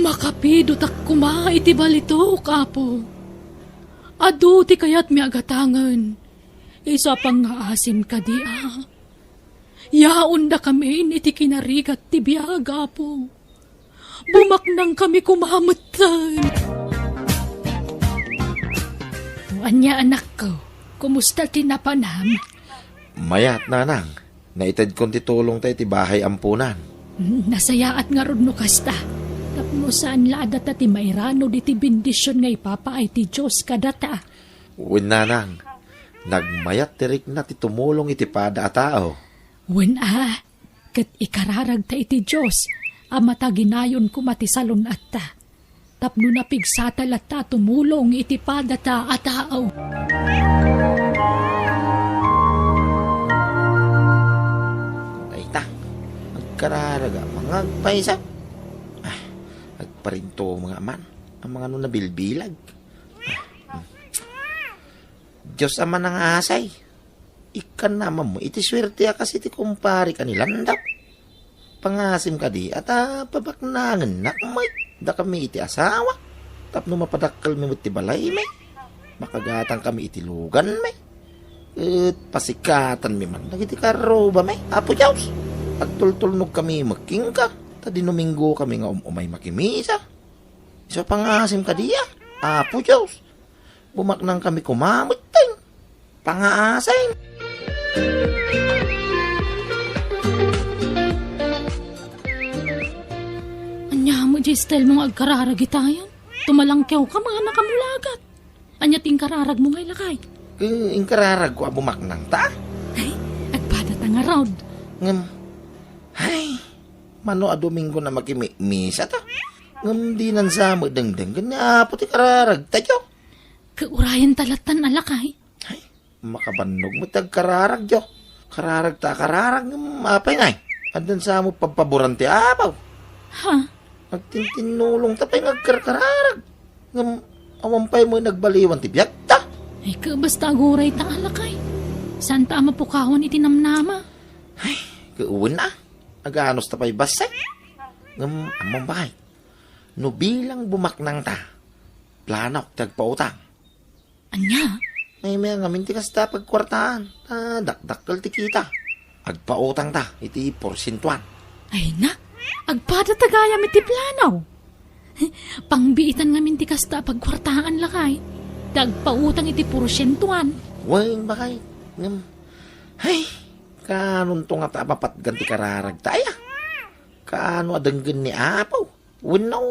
Makapido tak kuma iti balito, Apo. Adu ti kayat may agatangan. Isa pang nga asim ka di Yaon da kami iti kinarigat ti biyag, Apo. Bumaknang kami kumamutan. Anya anak ko, kumusta tinapanam? Mayat nanang, naitad kong titulong tayo ti bahay ampunan. Nasayaat nga rod no kasta. Tapno saan laada ta ti mairano di ti bendisyon nga ipapaay ti Diyos kadata. Uwin nanang, nagmayat tirik na ti tumulong iti pada a tao. Kat ikararag ta iti Diyos, amata ginayon kumatisalon at ta. Tapno na pigsatala ta tumulong iti pada ta a tao. Ay ta, magkararaga, mga agpaisa. Agparinto mga aman, ang mga nabilbilag. Diyos ama ng asay. Ikan naman mo, iti swerte kasi ti kumpari kanilang daw. Pangasim ka di, at pabaknangan na may, da kami iti asawa. Tapno mapadakal mi ti balay may. Makagatang kami iti lugan may. At pasikatan mi man, nagiti karoba may. Apo Diyos, pagtultulnog kami magking ka. Tadi Domingo kami nga umay makimisa. So pangasim ka di, Apo Diyos. Bumaknang kami kumamot tayo. Pangaasay. Anya mo, Gistel, mong agkararag itayan. Tumalangkew ka mga nakamulagat. Anya ting kararag mo ngay lakay. Ingkararag ko bumaknang ta. Ay, agpada ta nga rod. Ngam, ay, mano a Domingo na makimisa ta. Ngam di nan sa mo dengdeng gana puti kararag tayo. Kaurayan talatan alakay. Ay, makabanog mo tagkararag jo. Kararag ta kararag ngam apay ngay. Adan sa mo papaborante apaw. Ha? Magtintinulong ta pa'y nagkarkararag. Ngam awampay mo nagbaliwan ti biyak ta. Ay, basta aguray ta alakay. Saan ta mapukawan itinamnama? Ay, kauwan na. Aganos ta pa'y basay. Ngam amang bahay. No bilang bumaknang ta. Planok tagpautang. Anya? May mga ngamin ti kasta pagkwartaan. Dakdakkel ti kita. Agpautang ta. Iti porsintuan. Ay na, agpada tagayam iti planaw. Pangbiitan nga minti kasta pagkwartaan lakay. Dagpautang iti porsyentuan. Wain bakay. Ngam. Ay, kanon to nga ta mapatgan ti kararag taya. Kaano adanggan ni Apaw. Winaw,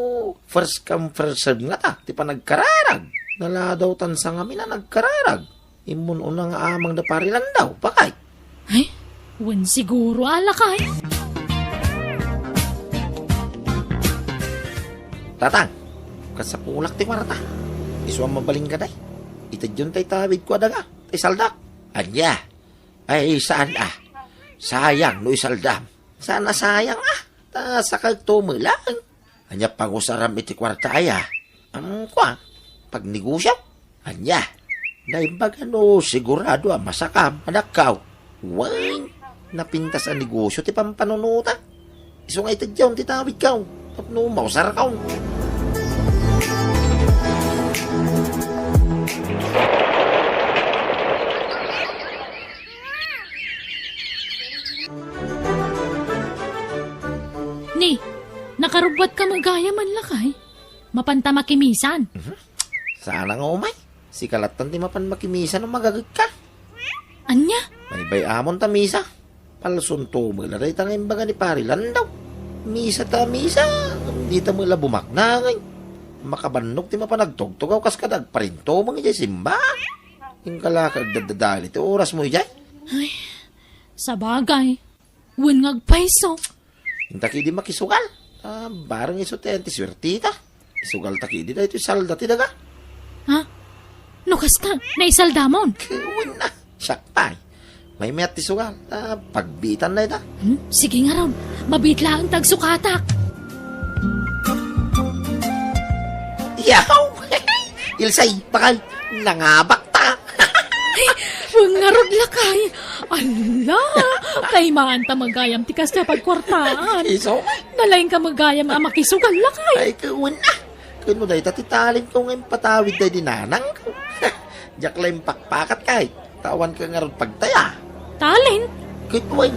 first come first serve nga ta. Ti pa nagkararag. Naladaw tansa nga na nagkararag. Imun unang amang na parilan daw. Bakay. Ay, wan siguro alakay. Tatang, kasapulak ti kwarta. Isuang mabaling ka day. Itadyon tay tawid ko adaga. Tay saldak. Anya. Ay, saan sayang no isaldam. Sana sayang Ta sakag tumulang. Anya pangusaram iti kwarta aya. Kwa, pag negosyo. Anya. Naimbaga no sigurado masakam. Anak kaw. Wang, napintas ang negosyo ti pampanunuta. Iso nga itadyon ti tawid kaw. Tapno mausar kaw. Ni, nakarubbat ka magaya man lakay. Mapanta makimisan. Sana nga umay. Si kalatan ti mapan makimisa no magagag ka. Anya? May bayamon ta misa. Palsunto mo laray ta ngayon baga ni parilan daw. Misa ta misa. Di ta mo la bumaknangay. Makabanok ti mapanagtugtugaw kas kadag parinto mga jay simba. Yung kalakag dadadali ti oras mo jay. Sa bagay, wen ngagpaiso. Taki di makisugal. Barang iso te antiswertita. Isugal taki di da ito salda ti daga. Ha? Nukas ka, naisaldamon. Kawin na. Sakpay. May met ti sugal. Pagbitan na ita. Sige nga ron, mabitla ang tagsukatak. Yaw! Ilsay, bakal. Nangabak ta. Huwag nga ron lakay. Ala, kay maanta magayam tikas na pagkwartaan. Iso. Nalain ka magayam ang makisugal lakay. Ay, kawin na. Kung mo dahi tatitalin ko ngayon patawid dahi dinanang ko. Diyak lang pakpakat kahit. Tawan ka nga ron pagtaya. Talent? Kit mo ay.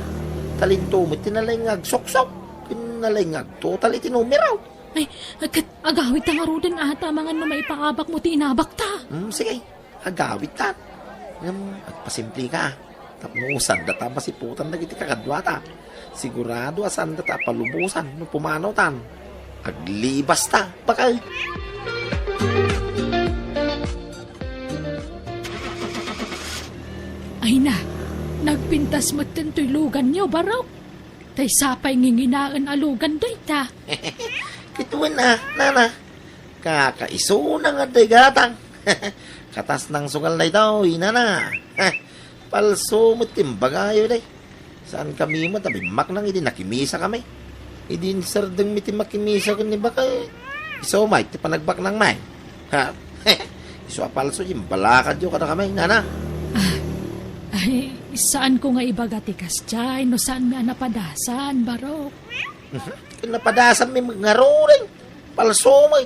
Talin tumit tinalay ngag sok-sok. Kinalay ngag total itinumiraw. Ay, agawit ang arudan ata mga no maipaabak mo tinabak ta. Sige. Agawit ka. At pasimpli ka. Tapnusan data masiputan na giti kakadwata. Sigurado asan data palubusan no pumanaw tan. Aglibas ta. Bakal. Ay na, nagpintas mo lugan niyo, baraw. Tay sapay nginginaan alugan day ta. Kituin na, nana. Kakaiso na nga day gatang. Katas ng sugal na ito, inana. Palso mo timbagayo day. Saan kami mo, tabimak nang hindi nakimisa kami. Hindi sardang miti makimisa ko ni baka. Iso may, ti panagbak ng may. Ha? Iso palso, yung balakad yung kada kami, nana. Ay, saan ko nga ibagatikas dyan? No saan nga napadasan, baraw? Napadasan may ngaruring. Palso mo.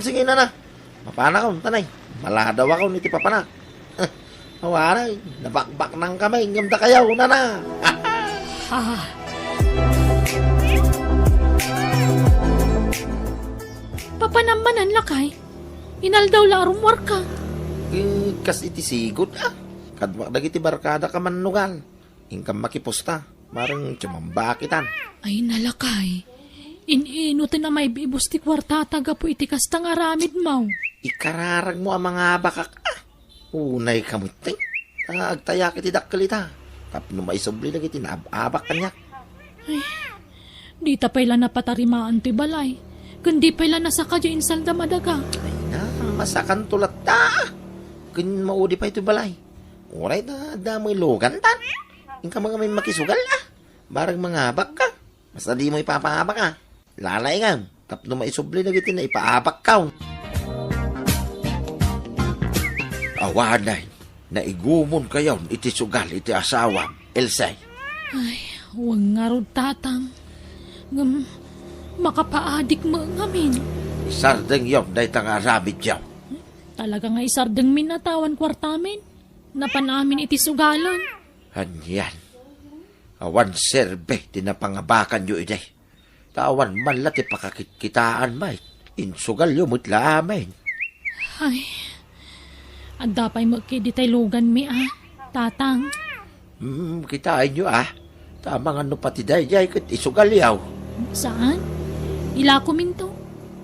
Sige, nana. Mapana ka, tanay. Maladaw ako niti papana. Awara, nabakbak ng kamay. Ngamda kayaw, nana. Ha? Papanamanan lakay. Inaldaw larumwar ka. Kas iti sigod Kadwa dagiti barkada ka manugal. Ingkam makipusta. Marang tsumambakitan. Ay nalakay. Ininutin na may bibos ti kwartataga po iti kastang aramid mo. Ikararag mo ang mga bakak. Unay kamuting. Agtayak iti dakkalita. Tapno may subli na iti naabak kanya. Di ta pala napatarimaan ti balay. Kundi pala nasaka di insalda madaga. Ay na, masakan tulat ta. Kun maudi pa ito balay. Uray na damoy logan tan. Ingka mga may makisugal Barang mga abak ka. Basta di mo ipapaabak ka. Lalay nga. Tapno maisubli na iti na ipaabak ka. Awanay. Naigumon kayo iti sugal iti asawam. Elsay. Ay, huwag nga ro tatang. Makapaadik mo ngamin. Sardeng yon dahi tang aramid yaw. Talaga nga isardeng minatawan kwartamin. Napanamin iti sugalan. Hanyan. Awan serbe, tinapangabakan nyo iday. Tawan man lati pakakitkitaan may. Insugal yung mutla amin. Ay, adda pa'y magkiditay lugan mi tatang. Kitain nyo Tamang ano pati dayjay kat isugal yaw. Saan? Ila ko minto.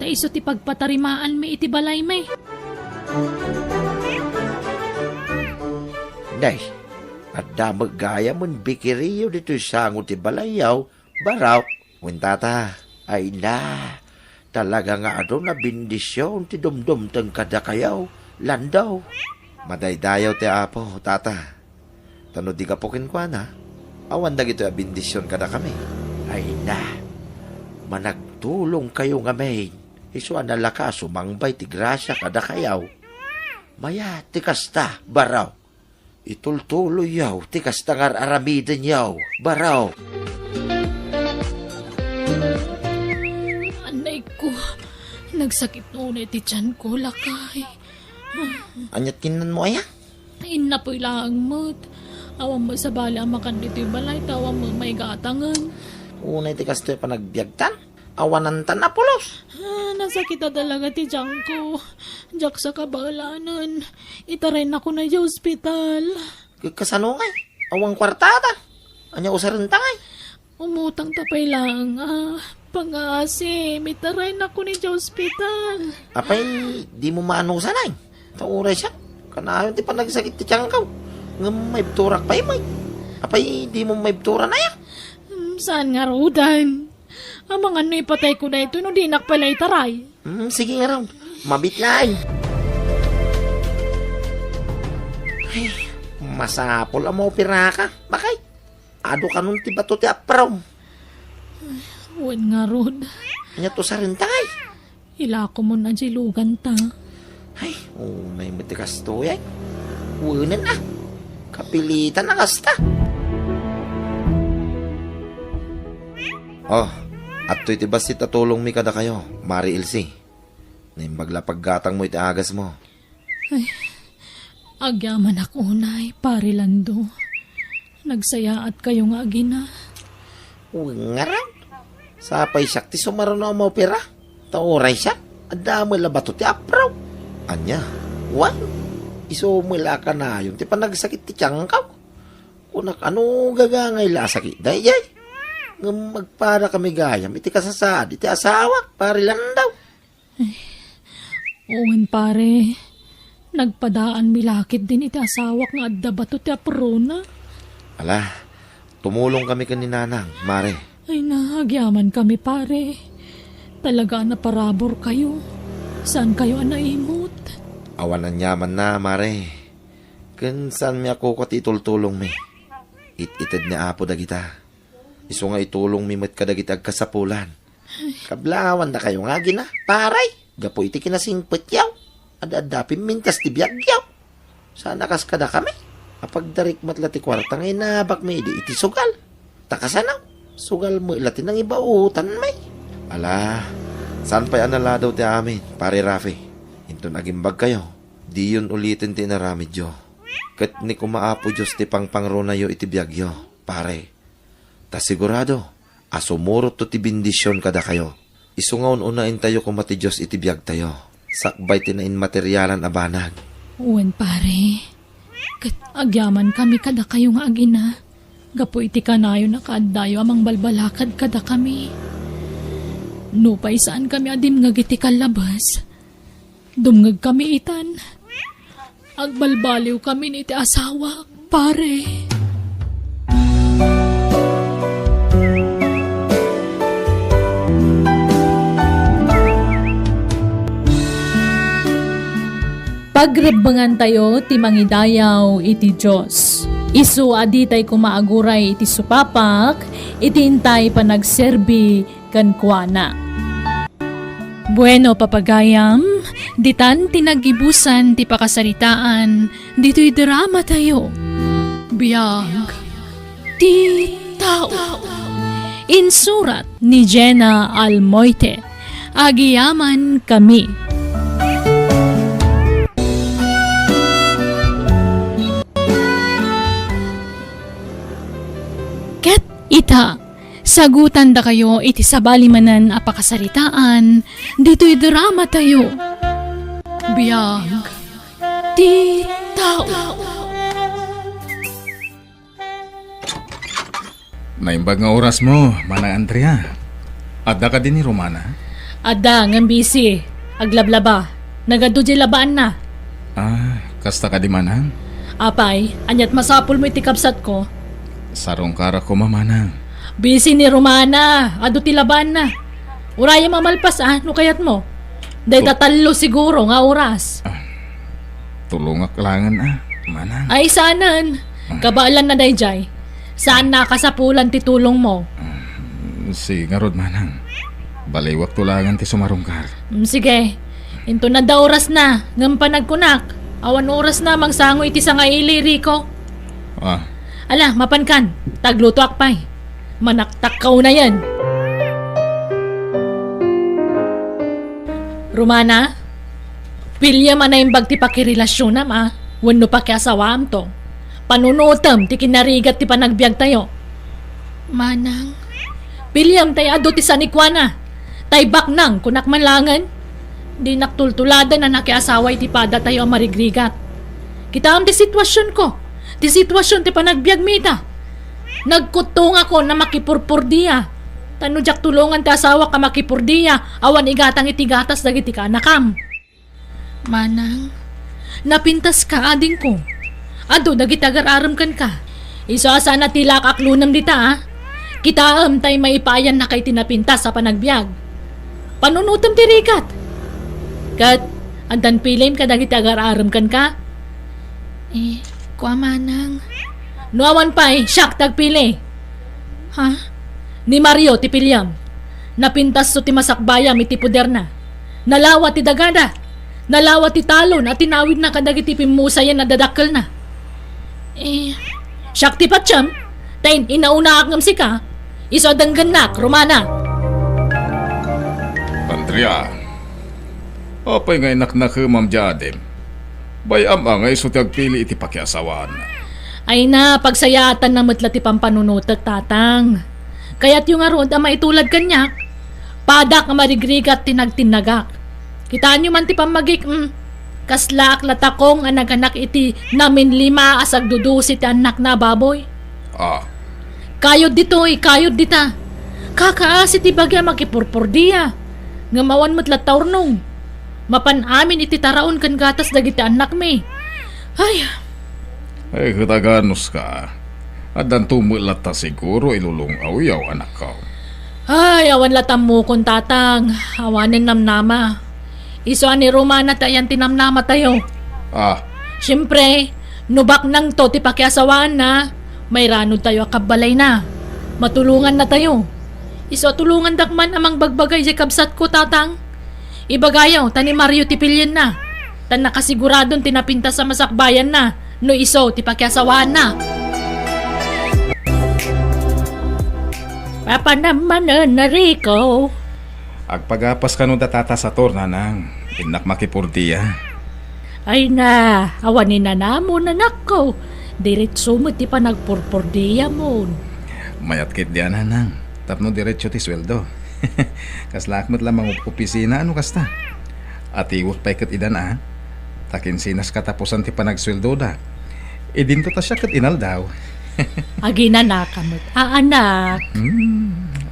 Ta iso ti pagpatarimaan mi iti balay may. Nay, at damag gaya mon bikiriyo dito sangot ti balayaw, baraw, wintata, ay na, talaga nga ado na bindisyon ti dumdum tang kada kayaw, landaw. Madaydayaw ti apo, tata. Tano di ka pokin kwa na, awan da gito bindisyon kada kami. Ay na, managtulong kayo nga may, iso analaka sumangbay ti grasya kada kayaw. Maya, ti kasta, baraw. Itultuloy yaw, tikas tangar aramiden yaw, baraw. Anay ko, nagsakit noon iti tiyan ko, lakay. Anyat kinan mo aya? Ay na po'y lang mo't. Awang mo sa bala makan dito'y balay, tawang mo may gatangan. Unay tikas to'y panagbiagtan, awanantan na pulos. Nasakit na talaga ti tiyan ko. Diyak sa kabalanan. Itarin ako na sa ospital. Kasano ngay? Awang kwartada. Anya usaran tangay. Umutang tapay lang. Pangasim, itarin ako ni sa ospital. Apay, di mo maanusan ay. Tauray siya. Kanayon ti panagsakit ti tiyang ka. Nga may turak pa may. Apay, di mo may bitura na yan. Saan nga rodan? Ang mga ano ipatay ko na ito no di nakpalay taray. Sige nga raw, mabitlain. Ay, masapol ang mga piraka. Bakay? Ado ka nun ti bato ti apraw. Uwan nga rod. Anya to sa rintay. Ila ko mo na jilugan ta. Ay, may matikas to yan. Uwanan na. Kapilitan na kasta. Oh, at to'y tibas si tatulong mi kada kayo, Mari Ilse. Nimbagla paggatang mo iti agas mo. Agyaman ako unay, pare Lando. Nagsaya at kayo nga agina. Nga raw. Sapay siya, ti sumaro na mo pera. Tauray siya, adamo labato ti apraw. Anya, wan. Isumula ka na yun, ti panagsakit ti tiyang kaw. Kunak ano gagangay la sakit, dayay. Ngam magpara kami gayam, iti kasasad, iti asawa, pare lang daw. Uwan pare, nagpadaan milakit din iti asawak nga adda bato ti aprona. Ala, tumulong kami kaninanang, Mare. Ay nahagyaman kami pare. Talaga na parabor kayo. Saan kayo naimot? Awanan yaman na, Mare. Saan mi ako katitultulong mi? Ititid ni Apo dagita. Iso nga itulong mi mat kadagitag kasapulan. Kablawan na kayo nga gina, paray. Gapo iti kinasingpet yaw. Adadapin mintas ti biyag yaw. Sana kas kada kami. Apag darik matlati kwarta ngay nabak mi iti sugal. Takasanaw. Sugal mo ilati ng ibautan may. Ala, saan pa'y anala daw ti amin, pare Rafi? Into nagimbag kayo. Di yun ulitin ti naramidyo. Kat ni kumaapo Diyos ti pangpangrunayo iti biyagyo, pare. Ta sigurado, asumurot to ti bindisyon kada kayo. Isungaon unain tayo kumati Diyos iti biyag tayo. Sakbay tinain materialan abanag. Uwan pare, kat agyaman kami kada kayo nga agina. Gapo iti kanayo na kaaddayo amang balbalakad kada kami. Nupay saan kami adim nga giti kalabas. Dumngag kami itan. Agbalbaliw kami ni iti asawa, pare. Pagrebangan tayo ti mangidayaw iti Diyos. Isu adi tay kumaaguray iti supapak, itintay panagserbi kan kuana. Bueno papagayam, ditan tinagibusan ti pakasaritaan, dito'y drama tayo. Biyag, ti tao. Insurat ni Jenna Almoite, agiyaman kami. Ita, sagutan da kayo iti sabalimanan apakasaritaan, dito'y drama tayo. Biyag, ti tao. Naimbag nga oras mo, Manang Andrea. Adda ka din ni Romana? Ada, ngang busy. Aglablaba. Nagado di labaan na. Kasta ka di Manang? Apay, anyat masapul mo iti kapsat ko. Sarong kara ko Manang. Busy ni Romana. Ado ti labaan na. Uraya mamalpas no kayat mo. Day tatalo siguro nga oras. Tulungak langan Manang. Ay sanan. Kabaalan na dayjay. Saan nakasapulan ti tulong mo? Si Ngarod Manang. Baliwak tulangan ti sumarungkar. Sige. Into na da oras na. Ngam panagkunak. Awan oras na mangsango iti sa nga ili, Rico. Ala, mapankan. Tagluto akpay. Manaktak ka na yan. Romana, pilya man na yung bagti pakirelasyon na wano pa kaya sawam to. Panunutam ti kinarigat ti panagbiag tayo. Manang, pilyam tayo ado ti sanikwana. Tay baknang kunak manlangan. Di naktultulada na nakiasaway ti pada tayo ang marigrigat. Kita am ti sitwasyon ko. Ti sitwasyon ti panagbiag mita. Nagkutong ako na makipurpurdiya. Tanudyak tulungan ti asawa ka makipurdiya. Awan igatang itigatas dagiti ka nakam. Manang, napintas ka ading ko. Ado dagiti agar-aram kan ka. Iso sana tilak aklunam dita ha. Kita tay maipayan na kay tinapinta sa panagbiag. Panunutam ti rikat. Kat, andan pilim ka dagiti agar-aram kan ka? Kwa manang. Nuawan pa siyak tagpili. Ha? Ni Mario ti pilyam. Napintas so ti masakbayam iti puder na. Nalawa ti dagada. Nalawa ti talon at tinawid na kadagiti pimusayan na dadakkel na. Siyak ti patsyam. Tayin, inauna akngam si ka. Iso dangganak, Romana. Andrea, apay nga inak na Ma'am Jadem. Bayam nga iso tagpili iti pakiasawaan. Ay na, pagsayatan na matla ti pampanunutak, tatang. Kaya't yung arod ama itulad kanyak. Padak nga marigrigat tinagtinagak. Kitaan nyo man ti pamagik, kaslaak latakong anaganak iti namin 5 asag dudusi ti anak na baboy. Kayod dito'y, kayod dita. Kakaasi ti bagya makipurpurdiya. Ngamawan mo't lataurnong. Mapan amin iti taraon kan gatas dagiti anak mi. Ay Kataganos ka. Adan tumulat ta siguro ilulungaw yaw anak ka. Ay, awan latam mo kung tatang. Awanin namnama. Iso ani Romana tayan tinamnama tayo. Siyempre, nubak nang to ti pakiasawaan na. May ranod tayo akabalay na. Matulungan na tayo. Iso tulungan dakman amang bagbagay di kabsat ko, tatang. Ibagayaw, tani Mario tipilyan na. Tan nakasiguradon tinapinta sa masakbayan na. No iso, ti pakiasawaan na. Papa naman na Rico. Agpagapas ka no datata sa torna nang inak makipurdiya. Ay na, awanin na namon anak ko. Diretso mo ti pa nagpurpurdiya mo. Mayat kit diyan nang. Tapno diretso ti sweldo. Kaslakmat lamang opisina ano kasta. At iwot pa ikat idan takin sinas katapusan ti panagsweldo da. Dinto ta siya kat inal daw. Aginanakamot. Anak.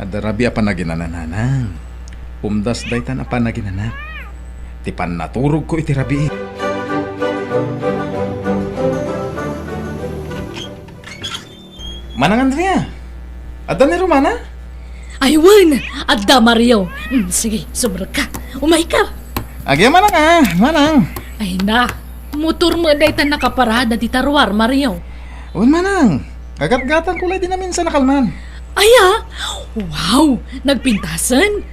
Adarabi apa naginananang. Umdas daytan apa naginanak. Ti pan naturog ko iti rabi. Manang Andrea. Adda ni Romana? Aywan! Adda Mario. Sige, sobrang ka. Umay ka. Agya manang manang. Ay na, motor mo daytan nakaparada di tarwar, Mario. Un manang. Kagat-gatan kulay din namin sa nakalman. Aya! Wow! Nagpintasan?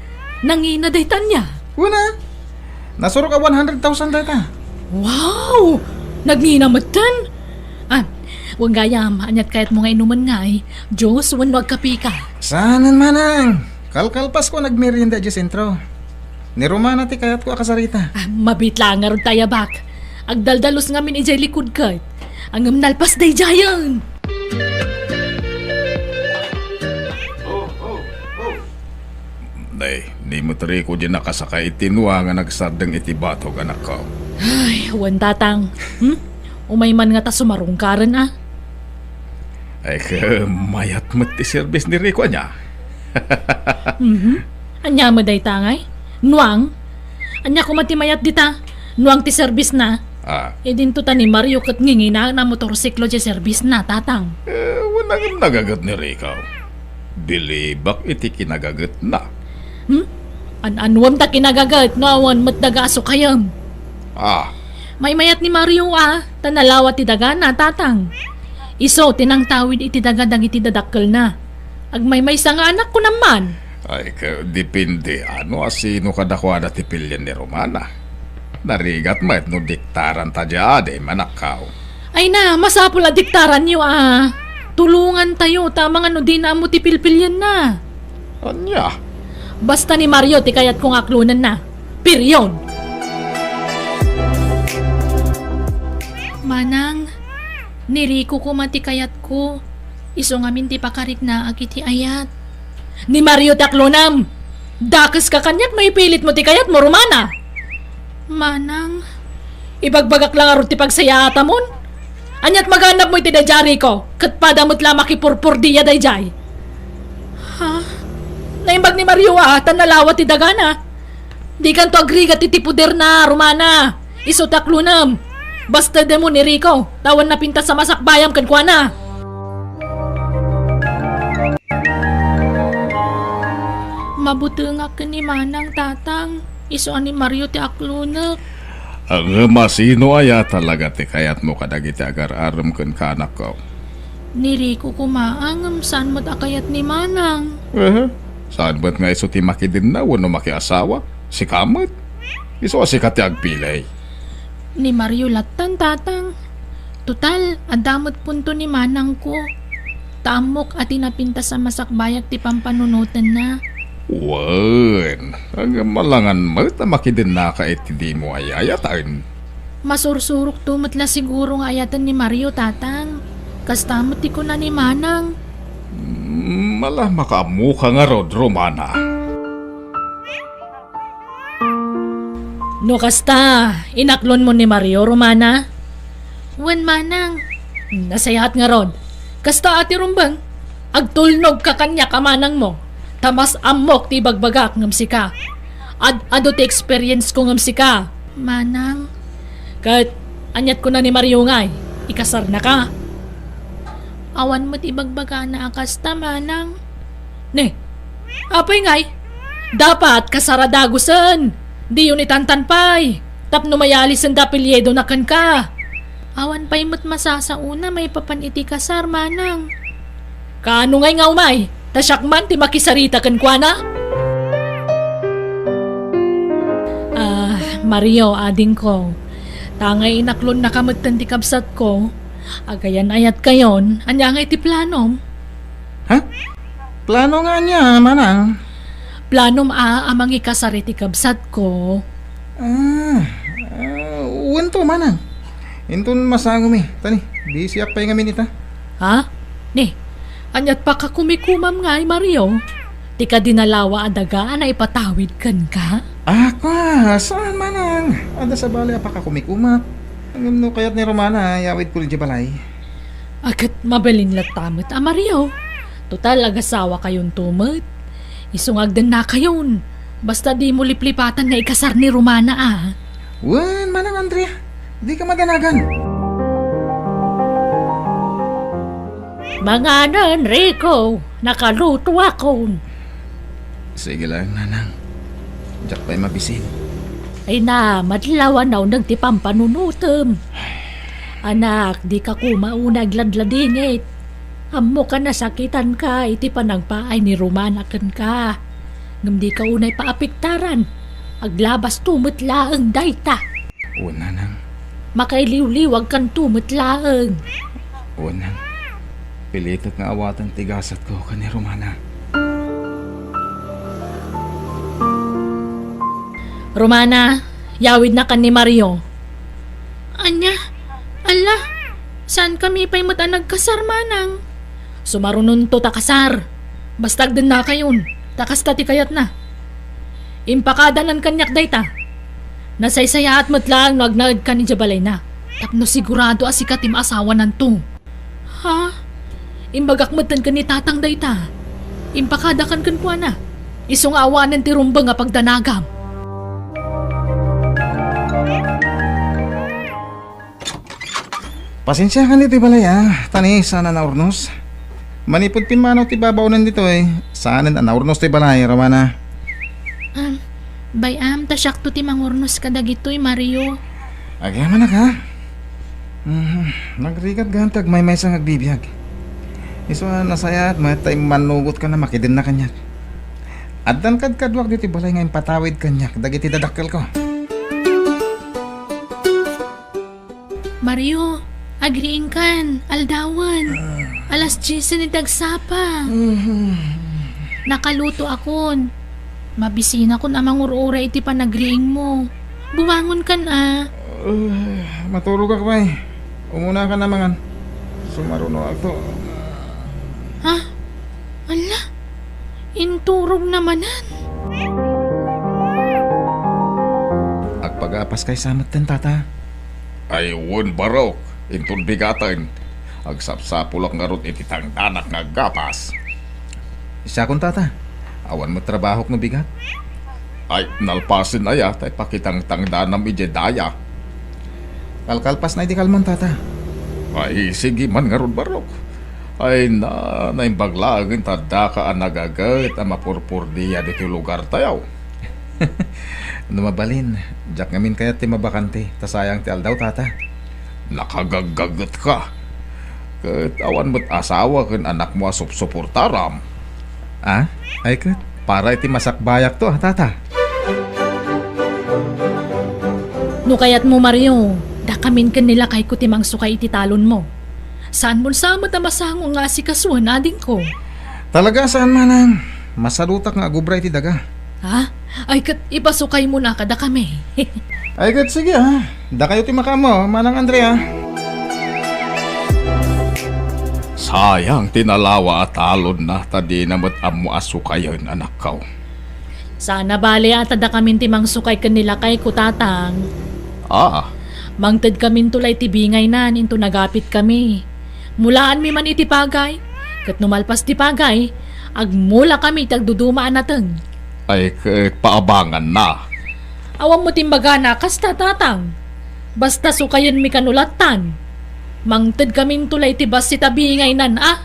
Nangina daytan niya. Una. Nasuro ka 100,000 data. Wow! Nagninamatan? Huwag gayam, anyat kahit mga inuman nga Diyos, wag kapi ka. Saanan manang. Kalkalpas ko nagmerienda di sentro. Ni Romana ti kayat ko akasarita. Mabitla nga ron tayo bak. Agdaldalos nga min ijay likod ka. Ang nalpas day jayan. Day, ni mo tari ko di nakasakay itinwa nga nagsardang itibatog anak ko. Ay, huwan tatang. Umay man nga ta sumarungkaran Ay mayat mo ti service ni Rico niya. Anya mo day tangay? Nuang? Anya ko matimayat dita? Nuang ti service na? Dinto ta ni Mario kat ngingina na motorsiklo di service na, tatang. Wanang nagagat ni Rico. Bilibak iti kinagagat na. An-anwam ta kinagagat, nuawan mat dagaso kayam. May mayat ni Mario tanalawa ti daga na, tatang. Iso, tinang tawid iti dagadang iti dadakkel na. Agmay-may sa nga anak ko naman. Ay, depende. Sino kadakwada ti pilyan ni Romana? Narigat mat no diktaran ta jade manakaw. Ay na, masapul a diktaran niyo Tulungan tayo, tamang ano din na mo ti pilpilyan na. Anya? Basta ni Mario ti kayat kong aklunan na. Piryon! Manang, ni Rico ko mati kayat ko. Iso ngamin ti pakarik na agiti ayat. Ni Mario ti aklunam! Dakas ka kanyak no ipilit mo ti kayat mo, Romana! Manang, ibagbagak lang arot ti pagsayata mon. Anyat maganap mo iti dayjari ko, kat padamot la makipurpur diya dayjay. Naimbag ni Mario tanalawa ti dagana. Di kan to agrigat iti puder na, Romana. Iso taklunam. Basta demo ni Rico, tawan na pinta sa masakbayam kan kwa na. Mabuti nga ka ni Manang tatang. Iso ni Mario ti aklunak. Ang masino aya talaga ti kayat mo kadagiti agar aram ken kanak ko. Ni Rico kumaangam saan mo't akayat ni Manang. Saan ba't nga iso ti makidin na wano makiasawa? Si Kamot? Iso si kati agpilay. Ni Mario latan tatang. Total, adamot punto ni Manang ko. Tamok at inapinta sa masakbayag ti pampanunutan na. Wan, ang malangan mo ta makidin na ka iti mo ayayatan. Masursurok tumatla siguro nga ayatan ni Mario tatang. Kastamot ti ko na ni Manang. Malah makamuka nga rod, Romana. No kasta, inaklon mo ni Mario, Romana? Wen Manang. Nasayahat nga rod. Kasta ati rumbang. Agtulnog ka kanya kamanang mo. Tamas amok ti bagbagak ngam sika. Ado ti experience ko ngam sika. Manang. Kat anyat ko na ni Mario ngay. Ikasar na ka. Awan mo ti bagbaga na akasta, Manang. Ne, apay ngay. Dapat kasaradagusan. Di yun itantanpay. Tapno mayalis ang dapilyedo na kan ka. Awan pa'y mo't masasauna may papaniti kasar, Manang. Kaano ngay nga umay? Tasyakman ti makisarita kan kwa na? Mario, ading ko. Tangay inaklon na kamutan ti kabsat ko. Agayan ayat kayon, anya nga iti planom. Ha? Plano nga niya, Manang. Planom amang ikasari ti kabsat ko. Uwan to, Manang. Inton masangom Tani, di siya pa yung amin ita. Ha? Ni, anyat pa ka kumikumam nga Mario. Ti ka dinalawa adagaan na ipatawid kan ka? Ako, saan Manang? Ada sa bali apaka kumikumat. Ang no kayat ni Romana, yawid ko rin di balay. Agat mabalin latamot, Mario. Total, agasawa kayong tumot. Isungagdan na kayon. Basta di mo liplipatan na ikasar ni Romana Wan, Manang Andrea. Di ka madanagan. Mga nan, Rico. Nakaluto ako. Sige lang, Nanang. Diyak pa'y mabisin. Ay na, madlawan na unang tipang panunutom. Anak, di ka kumaunag ladladingit. Amo ka nasakitan ka, iti panagpaay ni Romana kan ka. Ngam di ka unay paapiktaran. Aglabas tumutlaang dayta. O, Nanang. Makailiw-liwag kan tumutlaang. O, Nang. Pilitot nga awatan tigasat ko ka ni Romana. Romana, yawid na kan ni Mario. Anya, ala, saan kami pa'y mata nagkasar, Manang? Sumarunon to takasar. Bastag din na kayon, takasta ti kayat na. Impakadanan kanyak dayta. Nasaysaya at matlaang nagnagad ka ni Jabalay na. Tapno sigurado asikatim asawa nan to. Ha? Imbagak matan ka ni tatang dayta. Impakadakan kan kwa na. Isong awanan ti rumba nga pagdanagam. Pasensya ka nito balay Tani, sana na urnos. Manipod pinmanaw ti babaw nandito Sana na urnos ti balay, Romana. Bayam, tasyak to ti mangurnos ka dagitoy, Mario. Agyaman na ka. Nagrigat gantag may sang agbibiyag. Iso nasaya at may tayo manugot ka na makidin na kanyak. Addan kadwag dito balay ngayon patawid kanyak. Dagiti dadakkel ko. Mario, agriin kan, aldawan. Alas 10 ni dagsapa. Nakaluto akon. Mabisina ko na mangurura iti panagriing mo. Bumangon kan Matulog ka ba Umuna ka na mangan. Sumaruno ako. Ha? Ala, inturog namanan. Agpagapas kay samat ten tata. Ay won barok. Intun bigatan. Agsapsapulak nga rot iti tangdanak nga gapas. Isa kong tata. Awan mo trabahok no bigat. Ay nalpasin aya tay pakitang tangdanam ije daya. Kalkalpas na iti kalman tata. Ay sige man nga rod barok. Ay na, naimbaglagan tada ka ang nagagat ang mapurpur diya dito yung lugar tayaw. Ano mabalin, jak ngamin kaya ti mabakante, tasayang ti aldaw tata. Nakagagagat ka. Kat awan mo't asawa kan anak mo suportaram. Ah? Ay kat, para iti masakbayak to tata. No kayat mo, Mario, dakamin ka nila kay kutimang sukay iti talon mo. Saan mo sa matamasango nga si kasuan ading ko? Talaga saan manang? Masalutak nga agubray ti daga. Ha? Ay kat ipasukay mo na kada kami. Ay kat sige ha. Da kayo ti makamo, manang Andrea. Sayang tinalawa at talon na tadi namat amo asukayan anak kaw. Sana bali ata da kamin timang sukay kanila kay kutatang. Ah, Mangted kamin tulay tibingay na ninto nagapit kami. Mulaan mi man iti pagay. Kat numalpas ti pagay, agmula kami tagdudumaan nateng. ay paabangan na. Awam mo timbaga na kasta tatang. Basta sukayan mi kanulatan. Mangted kaming tulay tibas si tabingay nan ah.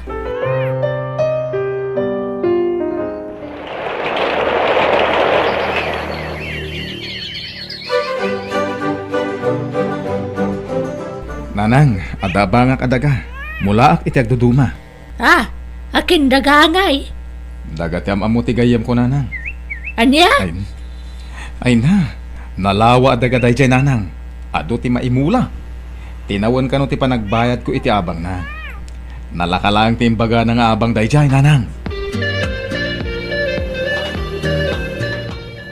Nanang, adabangak adaga. Mula ak iti agduduma. Ah, akin dagangay. Dagatyam amo ti gayam ko nanang. Anya? Ay na. Nalawa adaga day nanang. Ado ti maimula. Tinawan ka no ti panagbayad ko iti abang na. Nalakalang ti imbaga na nga abang day nanang.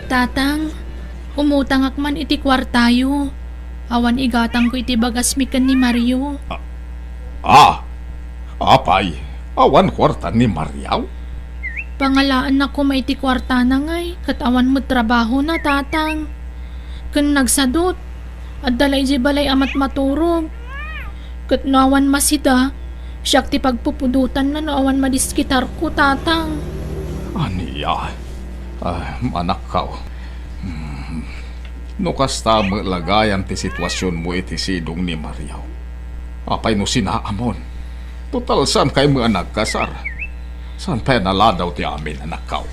Tatang, umutang akman iti kwartayo. Awan igatang ko iti bagasmikan ni Mario. Ah, apay. Awan kwarta ni Mariaw. Pangalaan na ko may iti kwarta na ngay. Katawan mo trabaho na tatang. Kan nagsadot. At dalay di balay amat maturog. Kat nawan masida. Siyak ti pagpupudutan na nawan madiskitar ko tatang. Aniya. Anak kaw. No kasta lagayan ti sitwasyon mo iti sidong ni Mariaw. Apay no sinaamon. Total saan kay mga nagkasar? Saan pa naladaw ti amin anak kaw?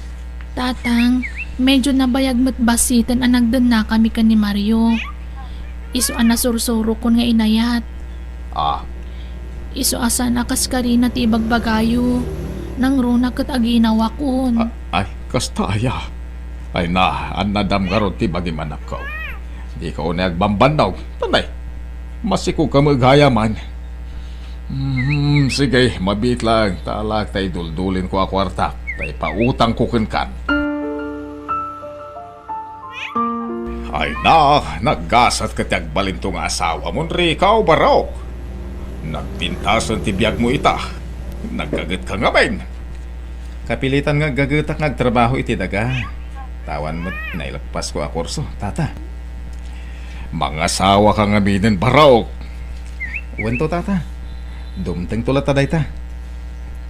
Tatang, medyo nabayag mo't basitan ang nagdan na kami ka ni Mario. Iso anasursuro kon nga inayat. Ah, Iso asa nakaskarina ti ibagbagayo. Nang runa kat aginawa kon. ay, kasta aya. Ay na, an nadam garot ti bagim anak kaw. Di ka unay agbambanaw. Tanay, masiko ka maghayaman. Sige, mabit lang. Talak tay duldulin ko a kwarta. Tay pautang ko kan. Ay na, naggasat ka ti agbalintong asawa mo, Rikaw Baraw. Nagpintasan ti biyag mo ita. Naggagat ka nga ben. Kapilitan nga gagatak nagtrabaho iti daga. Tawan mo't nailagpas ko a kurso, tata. Mga asawa ka nga minin, Baraw. Wento, tata. Dumteng tulat taday ta.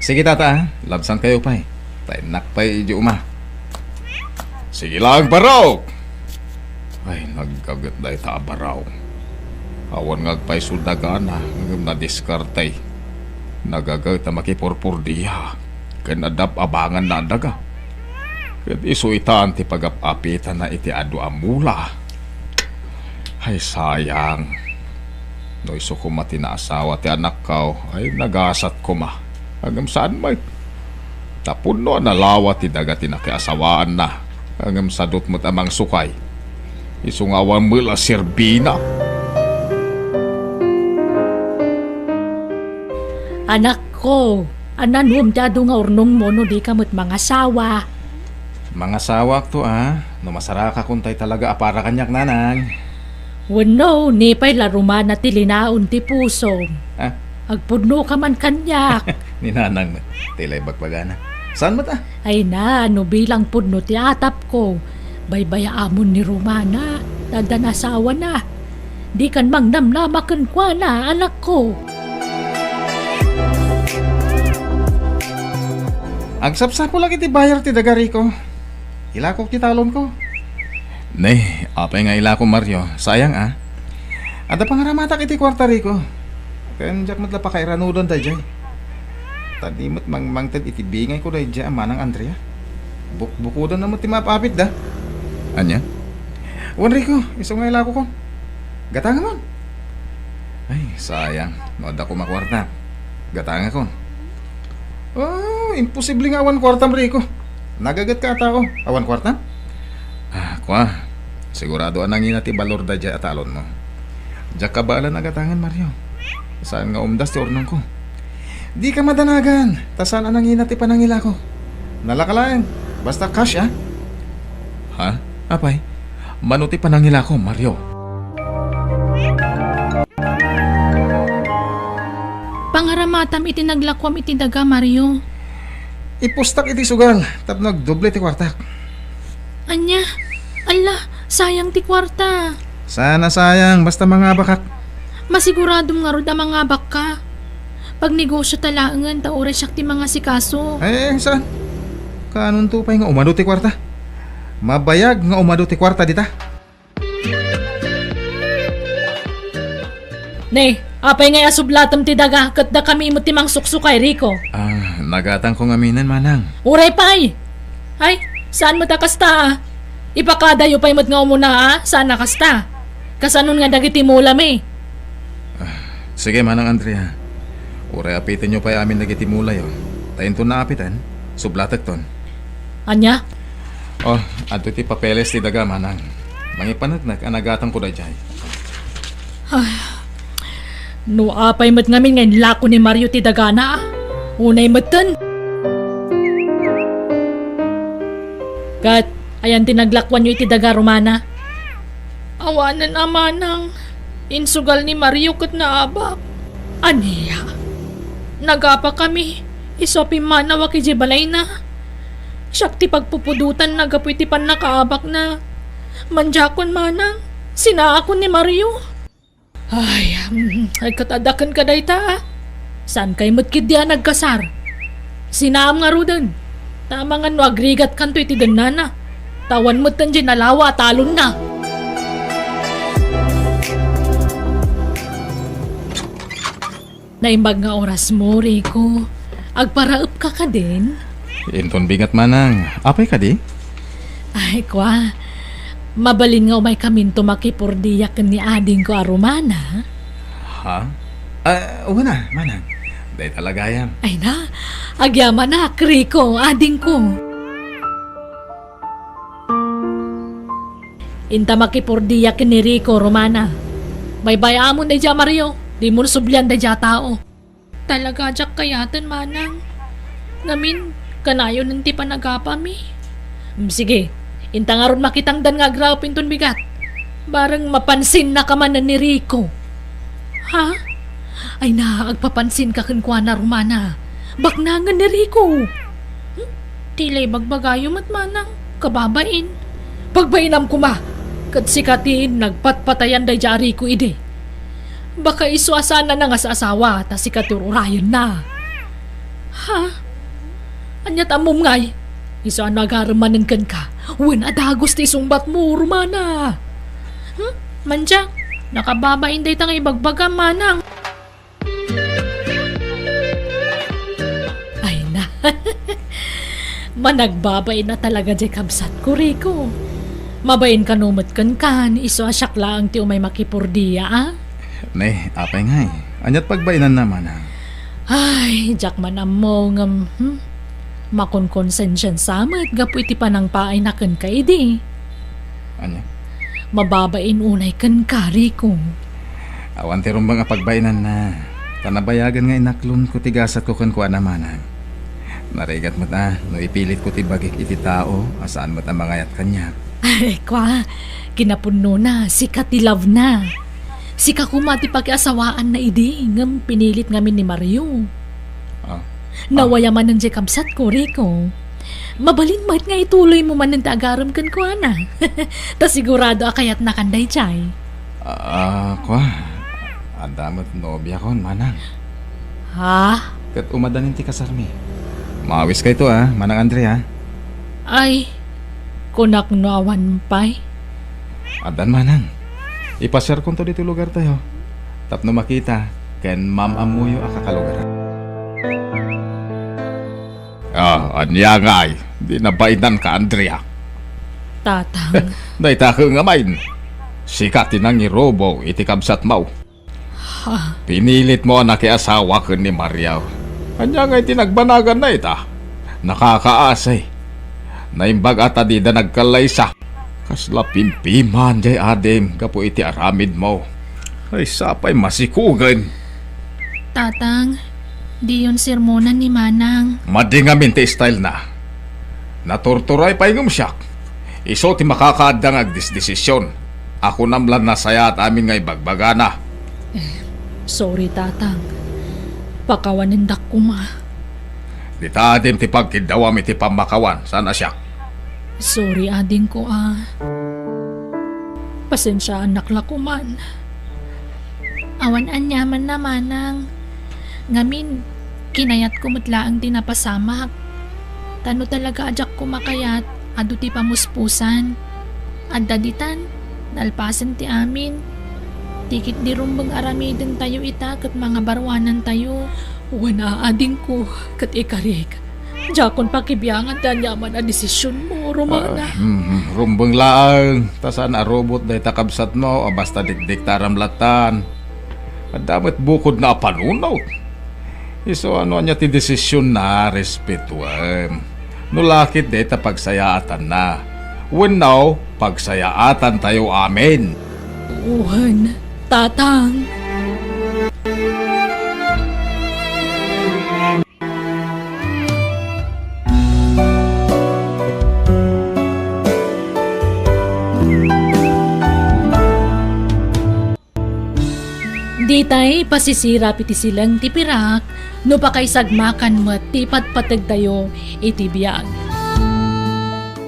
Sige, tata, labsan kayo pa'y. Tay nakpay di uma. Sige lang, Baraw. Ay, naggagat day ta, Baraw. Awan ngagpay suldagan na, na diskartay. Nagagat na makipurpur diya. Kanadap abangan na daga. Kat isuitaan ti pagapapitan na iti adu amula. Ay sayang. No iso ko matinaasawa ti anak kaw ay nagasat ko ma. Hanggang saan may tapon no nalawa ti daga tinakiasawaan na. Hanggang sadot mo't amang sukay. Isungawan mula serbina. Anak ko, ananum dado nga urnong mo no di kamot mga sawa. Mga sawak to no masaraka kuntay talaga apara kanyak nanang. Wano, nipay laruma na tilinaon ti puso. Ah, Agpudno ka man kanyak. ni nanang tilay bagbagana. Saan mo ta? Ay na, ano bilang pudno ti atap ko. Baybaya amon ni Romana, dadan asawa na. Di kan mang namnamakan kwa na, anak ko. Agsapsapo lang iti bayar ti dagari ko. Ilakok ti talon ko. Nay, apay nga ilako Mario. Sayang Ada pangaramatag iti kwarta riko. Kaya jak matla pa kay ranudon tayo dyan. Tadimot mangtad itibingay ko dahil dyan manang Andrea. Bukbukudan na mo ti mapapit da. Anya? Wan Rico, iso nga ilako ko. Gatanga mo. Ay, sayang. Nood ako makwarta. Gatanga ko. Oh, imposible nga awan kwarta Rico. Nagagat ka ata ko. Awan kwarta? Kwa. Sigurado anang inati balor da dyan at alon mo. Diyak ka bala nagatangan Mario. Saan nga umdas ti ornong ko? Di ka madanagan. Tasan anang inati panangila ko. Nalakalayan. Basta cash Ha? Apay? Manuti panangila ko Mario. Pangaramatam iti naglakwam iti daga, Mario. Ipustak iti sugal. Tapnog doble ti kwartak. Anya, ala, sayang ti kwarta. Sana sayang. Basta mga bakak. Masiguradong nga rod ang mga baka. Pag negosyo talangan, taoras siya ti mga sikaso. Saan? Kanon to pa'y nga umado ti kwarta. Mabayag nga umado ti kwarta dita. Ne, apay nga asublatam ti daga, kat da kami mo timang suksukay, Rico. Nagatang kong aminan manang. Uray pay! Ay, saan mo ta kasta? Ipakadayo pa'y mat nga umuna saan na kasta? Kasanon nga dagiti mulam Sige manang Andrea. Uray apitin nyo pa'y amin nagitimulay Tayin to na apitan. Sublatag ton. Anya? Adto ti papeles ti daga manang. Mangipanagnak anagatang ko da jay. No apay mat ngamin ngayon lako ni Mario ti dagana Unay matan. Kat, ayan tinaglakwan nyo iti daga Romana. Awanan amanang. Insugal ni Mario kat naabak. Aniya. Nagapa kami. Isopi manawa ki balay na. Siyak ti pagpupudutan nagapoy ti pan nakaabak na. Manjakon manang. Sinaakon ni Mario. Ay katadakan ka day ta. Saan kay matkid diya nagkasar? Sinaam nga rudan. Tama nga no agrigat kanto iti danana. Tawan mo't tan dyan nalawa talon na. Naimbag nga oras mo, Rico. Agparaep ka din? Inton bigat manang. Apay ka di? Ay, kwa. Mabalin nga umay kamin tumakipurdiyak ni ading ko Romana. Ha? Una, manang. Day talaga yan. Ay na, agyaman na, Rico, ading ko. Inta makipurdiyak ni Rico, Romana. May bayamon na dya, Mario. Di mo sublyan na dya tao. Talaga dyak kayatan, manang. Namin, kanayo nanti panagapami. Sige, inta nga ron makitangdan nga graw pinton bigat. Barang mapansin na kamanan ni Rico. Ha? Ay na, agpapansin ka kankwa na Romana. Baknangan ni Rico. Tilay bagbagayo mat manang, kababain. Pagbainam ko ma, kat sikatiin nagpatpatayan day dya Rico ide. Baka isuasana na nga sa asawa, ta sikatururayan na. Ha? Anyat amom ngay, iso ang nagaramanan kan ka. Wen adagos ti sumbat mo, Romana. Manja, nakababain day tangay bagbaga manang. Ay na, managbabay na talaga di kabsat ko, Rico. Mabayin ka numot kan, iso asyak lang ti umay makipurdiya, Ne, apay ngay. Anyat pagbainan naman Ay, jak man mo ngam, makonkonsensyan samat, gapu iti panang paay na kan ka idi. Anya? Mababain unay kan ka, Rico. Awan ti rumbang pagbainan na. Tanabayagan nga inaklon ko tigasat ko kan kuan naman. Narigat mo no ipilit ko ti bagik iti tao, asaan mo ta mangayat kanya. Ay, kwa, kinapuno na, sikat ti love na. Sika kumati pag-asawaan na idi, ngam pinilit ngamin ni Mario. Nawayaman ng kabsat ko, Rico. Mabalin mahit nga ituloy mo man ng tagaram kan ko, ana. Ta sigurado akayat na kanday chay. Kwa, andamot nobya kon, manang. Ha? Kat umadanin ti kasarmi. Mawis ka ito, manang Andrea. Ay, kunak no awan pay. Adan manang. Ipashare ko to dito lugar tayo. Tapno makita, ken ma'am amuyo akakalugar. Anya nga ay. Di na bainan ka, Andrea. Tatang, Dahita ka nga main. Sikat tinang irobo iti kabsat mo. Pinilit mo na asawa ka ni Mariaw. Anya nga tinagbanagan na ita. Nakakaasay. Naimbag ata di da nagkalaysa. Kasla pimpiman jay adem kapo iti aramid mo. Ay sapay masikugan. tatang, di yun sermonan ni Manang. Madingamin ti style na. Naturturay pa yung siyak. Iso ti makakaadang agdisdesisyon. Ako namlan na saya at amin ngay bagbagana. Sorry, tatang. Pakawanindak ko ma. Di ta adim ti pagkidawam iti pamakawan. Sana siya. Sorry, ading ko Pasensya, anak la ko man. Awan anyaman na Manang. Ngamin, kinayat ko mutla ang tinapasamak. Tano talaga ajak ko makayat, adu ti pamuspusan. Adda ditan, nalpasan ti amin. Tikit di rumbang aramidin tayo ita kat mga barwanan tayo. Wana ading ko kat ikarig. Jakon pakibiyangan ta nyaman a desisyon mo, Romana. Rumbang laang. Tasan a robot dahi takabsat mo. O basta dikdik taramlatan. At dapat bukod na panunaw. Iso ano niya ti desisyon na respetuan. Nulakit dahi ta pagsayaatan na. When now, pagsayaatan tayo amin. Uhan, tatang. Di tay pasisira piti silang tipirak, no pa kay sagmakan mo tipat patag tayo iti biyag.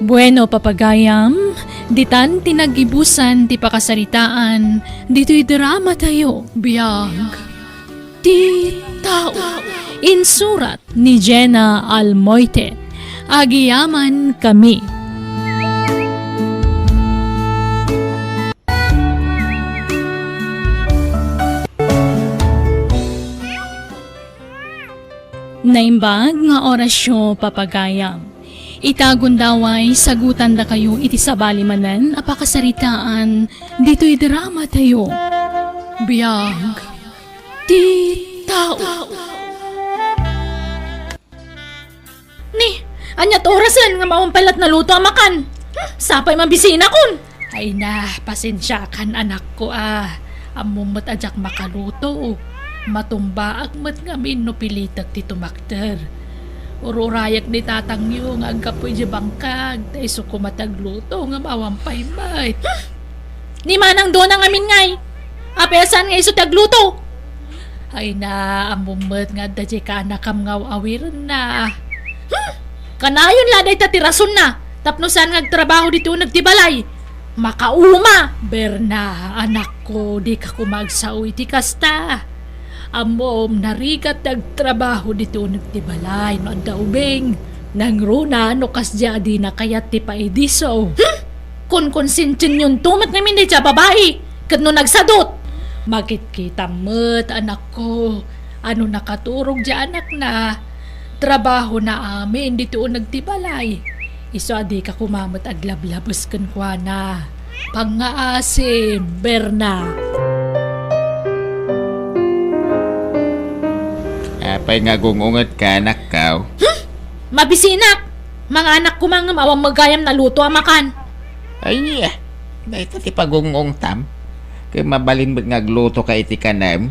Bueno papagayam, ditan tinagibusan ti pakasaritaan, dito'y drama tayo biyag. Ti tao, insurat ni Jenna Almoite, agiyaman kami. Naimbag nga orasyo papagayam. Itagon daway sagutan da kayo iti sabalimanan apakasaritaan dito'y drama tayo. Biyag. Ti tao. Ni, anyat orasan nga mawampalat na luto ang makan. Sapay mabisina kun. Ay na, pasensya kan anak ko Amumot ajak makaluto. Matumba agmat ngamin no pilitak ti tumakter. Ururayak ni tatang niyo nga agkapoy di bangkag. Tay suko matagluto nga mawampay mat. Ni manang doon ang amin ngay. Apesan nga iso tagluto. Ay na, amumot nga dadya ka nakam ngaw awiran na. Kanayon laday tatirason na. Tapnosan nga trabaho dito nagtibalay. Makauma. Berna, anak ko, di ka kumagsaw iti kasta. Amom narigat nagtrabaho dito nagtibalay no daubing. Nang runa no kasya di na kayat ti paidiso. Kun konsintin yun tumat namin di siya babae. Kat no nagsadot. Makikita mo't anak ko. Ano nakaturog di anak na. Trabaho na amin dito nagtibalay. Iso adi ka kumamot aglablabos kan kwa na. Pangaasim, Berna. Apay nga gungungat ka, anak ka. Mabisinak! Mga anak ko mga mawang magayam na luto ang makan. Ay, dahil ti pagungong tam. Kaya mabalin ba't ngagluto ka iti kanam?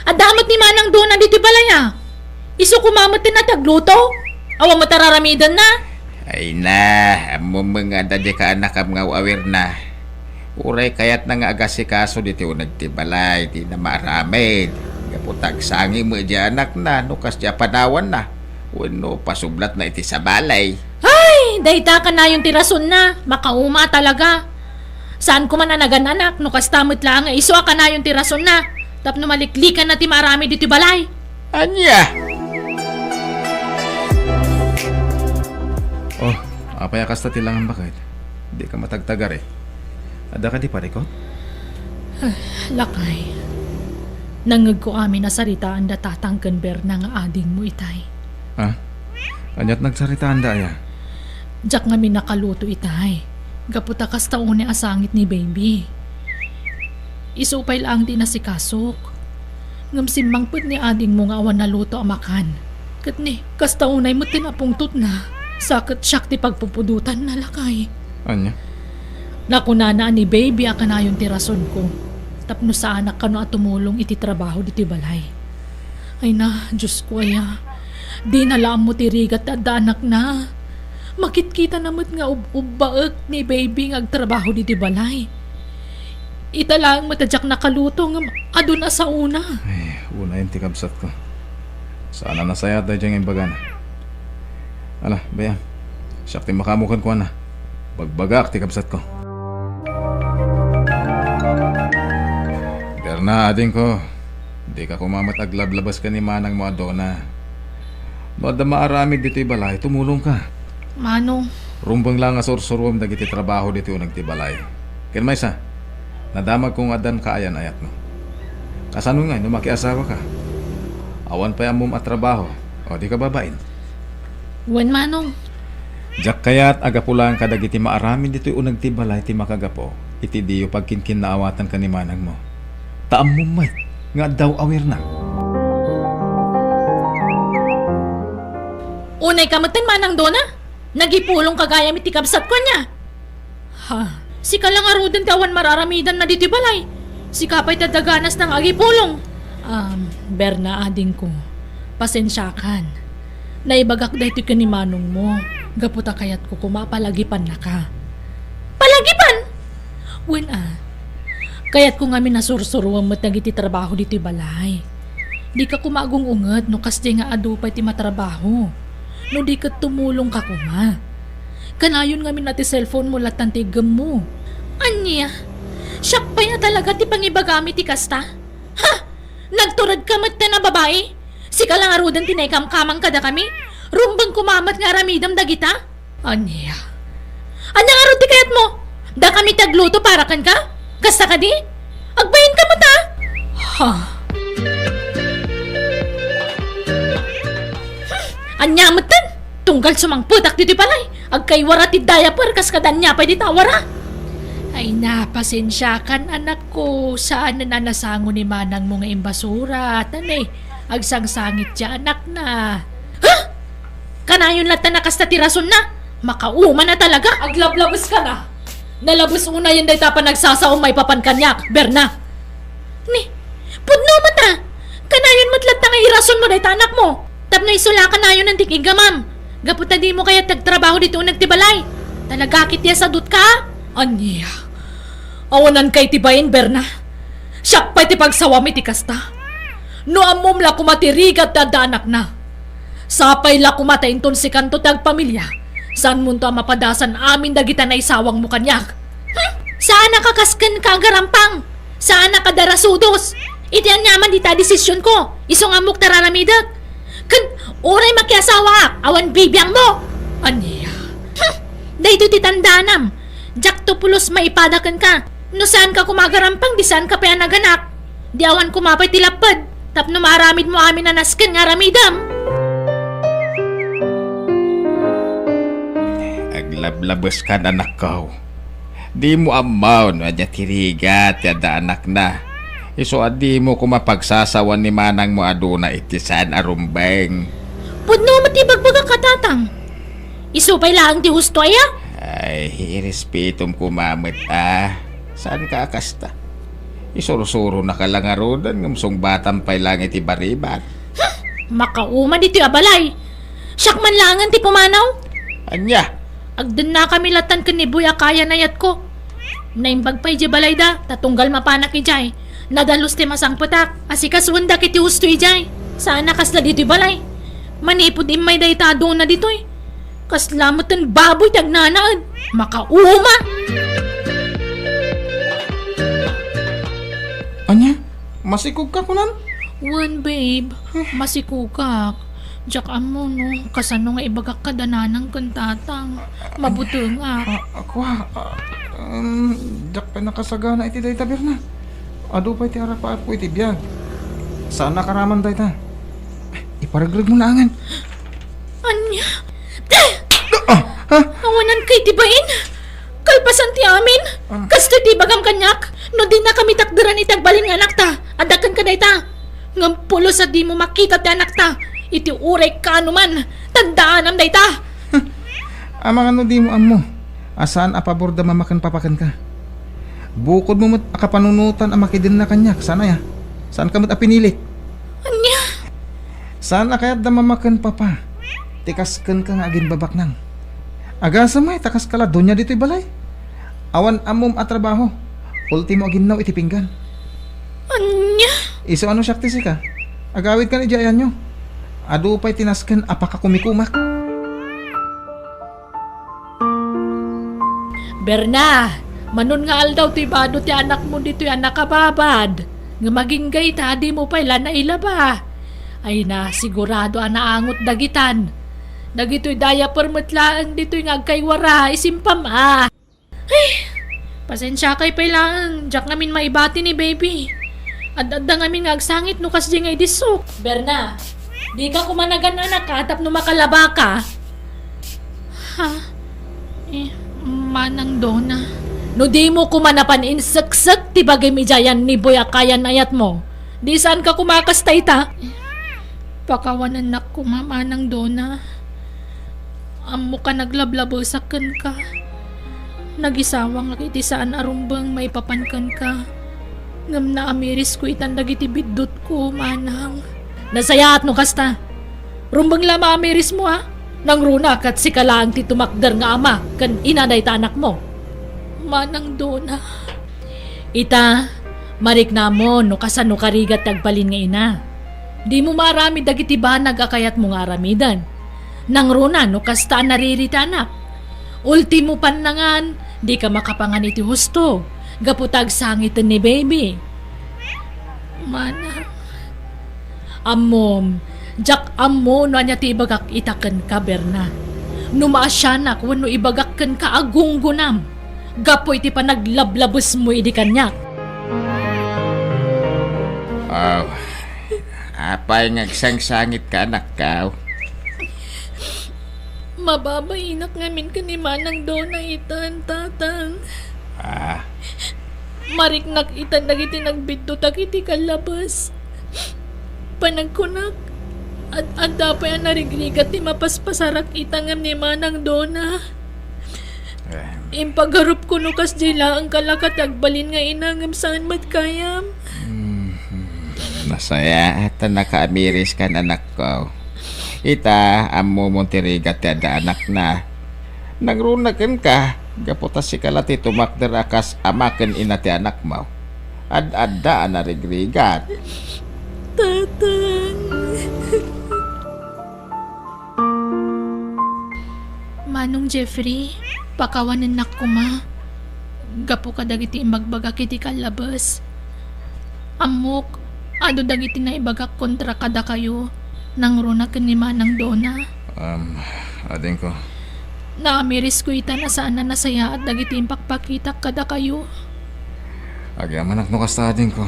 At damot ni Manang doon na dito balaya. Iso kumamot din na tagluto. Awang matararamidan na. Ay na, amo mga dadya ka anak am nga awir na. Uray kayat na nga agasikaso dito nagtibalay, di na maramid. Kaputag sangi mo di anak na, nukas di panawan na. Wano, pasublat na iti sa balay. Ay, dahita ka na yung tirason na. Makauma talaga. Saan ko man anagan anak, nukas tamit lang nga iso ka na yung tirason na. Tapno maliklikan na ti marami dito balay. Anya? Oh, apaya kasta tilangan bakit? Di ka matagtagar eh. Ada ka di pare ko? Lakay. Nangag ko amin na saritaan da tatangkan ber na nga ading mo itay. Ha? Anyat nagsaritaan da ya. Jak nga nakaluto itay. Gaputa kas taon ni asangit ni baby. Isupay lang din na si Kasok. Ngam simmangput ni ading mo nga awan na luto amakan. Kat ni, kas taonay mo tinapungtot na. Sakit siyak ti pagpupudutan na lakay. Anya? Nakunanaan ni baby a kanayon ti rason ko. Tapno sa anak kano at tumulong iti trabaho diti balay. Ay na, Diyos ko aya. Di nalam mo ti rigat at anak na. Makitkita namot nga ubbaek ni baby nga agtrabaho diti balay. Italang matadyak nakaluto nga adun na sa una. Ay, una yung tikabsat ko. Sana nasayat da dyan yung bagana. Ala, bayan. Siyak ti makamukan ko na. Bagbagak tikabsat ko. Berna, ading ko. Di ka kumamat aglablabas ka ni manang mo adona. Bada maaramid dito'y balay, tumulong ka. Manong, Rumbang lang nga sursurum dagiti trabaho dito nagti balay. Ken maysa, nadamag kong adan kaayan ayat no. Kasano nga, no makiasawa ka. Awan pa yung at trabaho. O di ka babain. wen manong. Jak kayat agapulang kadagiti maarami dito'y unag ti balay ti makagapo. Iti diyo pagkinkin naawatan ka ni manang mo. Taam mo may, nga daw awir na. Unay kamatan manang dona? Nagipulong kagaya mi tikabsat ko niya. Ha, si kalang arudan kawan mararamidan na diti balay. Si kapay tadaganas ng agipulong. Berna ading ko. Pasensyakan. Naibagak dahito ka ni manong mo. Gaputa kayat ko kumapalagipan na ka. Palagipan? Wen kayat ko nga minasursuruang matagiti trabaho diti balay. Di ka kumagong unget no kasdi nga adupay ti matrabaho. No di ka tumulong ka kuma. Kanayon nga minati cellphone mo latan ti gem mo. Anya? Siyak pa na talaga ti pangibagamit ti kasta? Ha? Nagturad ka mat na babae? Si kalang arudan tinaykamkamang kada kami? Rumbang kumamat nga ramidam dagita? Anya? Anya nga ti kayat mo? Da kami tagluto para kan ka? Kasta ka di? Agbayin ka mata? Ha? Anya matan? Tunggal sumangputak dito palay. Agkaywara ti diaper kas kadanya pa di tawara. Ay napasensya kan anak ko. Saan na nanasango ni manang mo nga imbasura? Tanay, agsangsangit siya anak na. Ha? Kanayon lata na kasta tirason na. Makauma na talaga. Aglablabas ka na. Nalabos una yan dahi tapa nagsasaong may papankanyak. Berna. Ni, pudno mata. Kanayon matlat na nga irason mo dahi anak mo. Tapno isula ka na yun ng tikiga, ma'am. Gaputa di mo kaya tagtrabaho dito nagtibalay. Talagakit ya sa dut ka? Anya. Awanan kay tibayin, Berna. Siyak pa'y ti pagsawami ti kasta. No amom la kumatirigat dadanak na. Sapay la kumatainton si kanto tagpamilya. Saan mo to mapadasan amin dagita na isawang mo kanyak? Saan nakakaskan ka garampang? Saan nakadarasudos? Iti anyaman di ta desisyon ko. Isong amok tararamidak. Kan, oray makiasawa awan bibiyang mo. Anya? Dahito ti tandanam. Jak to pulos maipadakan ka. No saan ka kumagarampang, di saan ka pa naganak. Di awan kumapay tilapad. Tapno maaramid mo amin na nasken nga ramidam. Aglablabas ka na anak ko. Di mo amaw no adya tirigat yada anak na. Iso adi mo kumapagsasawan ni manang mo aduna itisan arumbeng. Pudno matibagbaga katatang. Isupay lang ti husto aya. Ay, irespetom kumamit Saan ka akasta? Isurusuro na kalangarodan ngamsong batang pay lang iti baribat. Makauma dito abalay. Siyak man langan ti pumanaw. Anya? Agdan na kami latan kanibuya kaya nayat ko. Naimbag pa'y di balay da, tatunggal mapanak ijay. Nadalos ti masang putak, asikas wanda kiti husto ijay. Sana kas na dito balay. Manipod imay day tado na dito eh. Kaslamot ang baboy tagnanaan. Makauma! Anya? Masikog ka kunan? Wan babe, masikukak. Diyak amo no, kasano nga ibagak ka dananang kantatang. Mabuto nga. Ako jak pa nakasagana iti day tabir na. Ado pa iti arapaat ko iti biyag. Saan nakaraman day ta? Iparagrag mo na angan. Anya? Kasto di bagam kanyak, no di na kami takderan itagbalin nga anak ta. Adakan ka dayta. Ngam pulo sa di mo makita ti anak ta. Iti uray ka anuman. Tandaan am dayta. Amang ano di mo amo. Asaan apabor da mamakan papakan ka. Bukod mo mo't akapanunutan ang makidin na kanyak. Sana ya? Saan ka mo't apinilit? Anya? Sana kaya't da mamakan papa. Tikaskan ka nga agin babak nang. Agasa may takas kala donya dito'y balay. Awan amom at trabaho. Ultimo aginaw iti pinggan. Anya? Iso ano syakti ka? Agawid ka ni Jayan nyo. Ado pa'y tinaskan apaka kumikumak. Berna, manon nga aldaw ti bado ti anak mo dito yung anak kababad. Nga maging gayta, di mo pa ilan na ilaba. Ay na, sigurado anaangot dagitan. Dagito'y daya permetlaan dito'y ngagkaywara, isimpam ah. Ay, pasensya kay pailangan, jak namin maibati ni baby. Adda ngamin ngagsangit no kas di ngay disok. Berna, di ka kumanagan anak ka, tap no makalaba ka. Ha? Manang Dona. No di mo kumanapan insaksag ti bagay mijayan ni Boyakayan ayat mo. Di saan ka kumakastay ta? Pakawanan na kumamanang Dona. Amo ka naglablabosakan ka. Nagisawang iti saan arumbang may papankan ka. Ngam na amiris ko itandag iti bidot ko, manang. Nasayaat no kasta. Rumbang lama amiris mo ha. Nang runak at si kalaang ti tumakder nga ama kan inaday ta anak mo. Manang Dona. Ita, marik na mo no kasano karigat tagbalin nga ina. Di mo marami dagiti banag akayat mo nga aramidan. Nang runa no kasta naririta anak. Ultimo panangan, di ka makapangan iti husto. Gaputag sangitan ni baby. Manang. Amom, jak amo no anya ti ibagak itaken ka Berna. Numaasyanak wano ibagakken ka agunggunam. Gapoy ti panaglablabos mo idi kanyak. Wow. Apay ngagsangsangit ka anak ka. Mababainak ngamin ka ni Manang Dona itan tatang. Mariknak itan dagiti nagbidto dagiti kalabas. Panagkunak at adda pa yan narigrigat ti mapaspasarak itangam ni Manang Dona. Impagarup ko nukas dila ang kalakat agbalin nga inangam saan matkayam. Nasaya at nakaamiris ka anak ko. Ita, amo montirigat yada anak na. Nagrunakan ka, gaputas si kalati tumakder akas amaken inati anak mo. Ad-adda narigrigat. Tatang. Manong Jeffrey, pakawanan na kuma. Gapo ka dagiti magbagak iti kalabas. Amok, ado dagiti na ibagak kontra kada kayo. Nang runakan ni Manang Dona. Ading ko. Naamiris ko ita na saan na nasaya at dagiti impakpakitak kada kayo. Agyaman no kasta ading ko.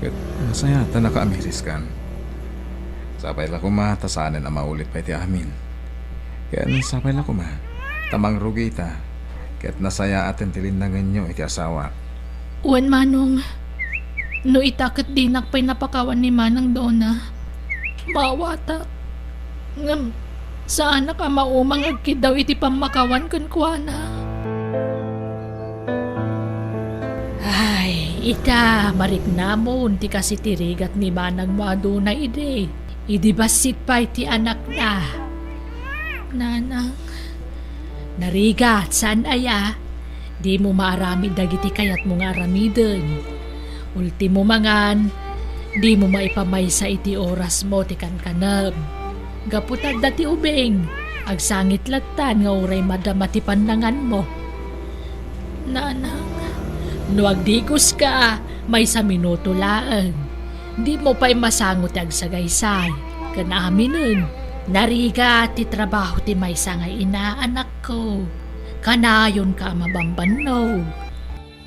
Ket masaya ta nakaamiris kan. Sabay la kuma tasanen na maulit pa iti amin. Kaya sabay la kuma. Tamang rugi ta. Ket nasaya aten tilindangan nyo iti asawa. Uwan Manong, no itakat dinak pa'y napakawan ni Manang Dona. Mawata. Ngam, saan ka maumang agkid daw iti pamakawan kan kuana. Ay, ita, marik na mo, unti kasi tirigat ni Manang Maduna ide. Idi basit pa iti anak na. Nanang, narigat, saan aya? Di mo maarami dagiti kayat mo nga aramiden. Ultimo mangan, di mo maipamay sa iti oras mo ti kankanab. Gaputag dati ubeng, agsangit latan nga uray madama ti pandangan mo. Nanang, no agdigos ka, may sa minuto laang. Di mo pa'y masangot agsagaysay. Kanaminin, nariga ti trabaho ti may sa nga inaanak ko. Kanayon ka mabambanog.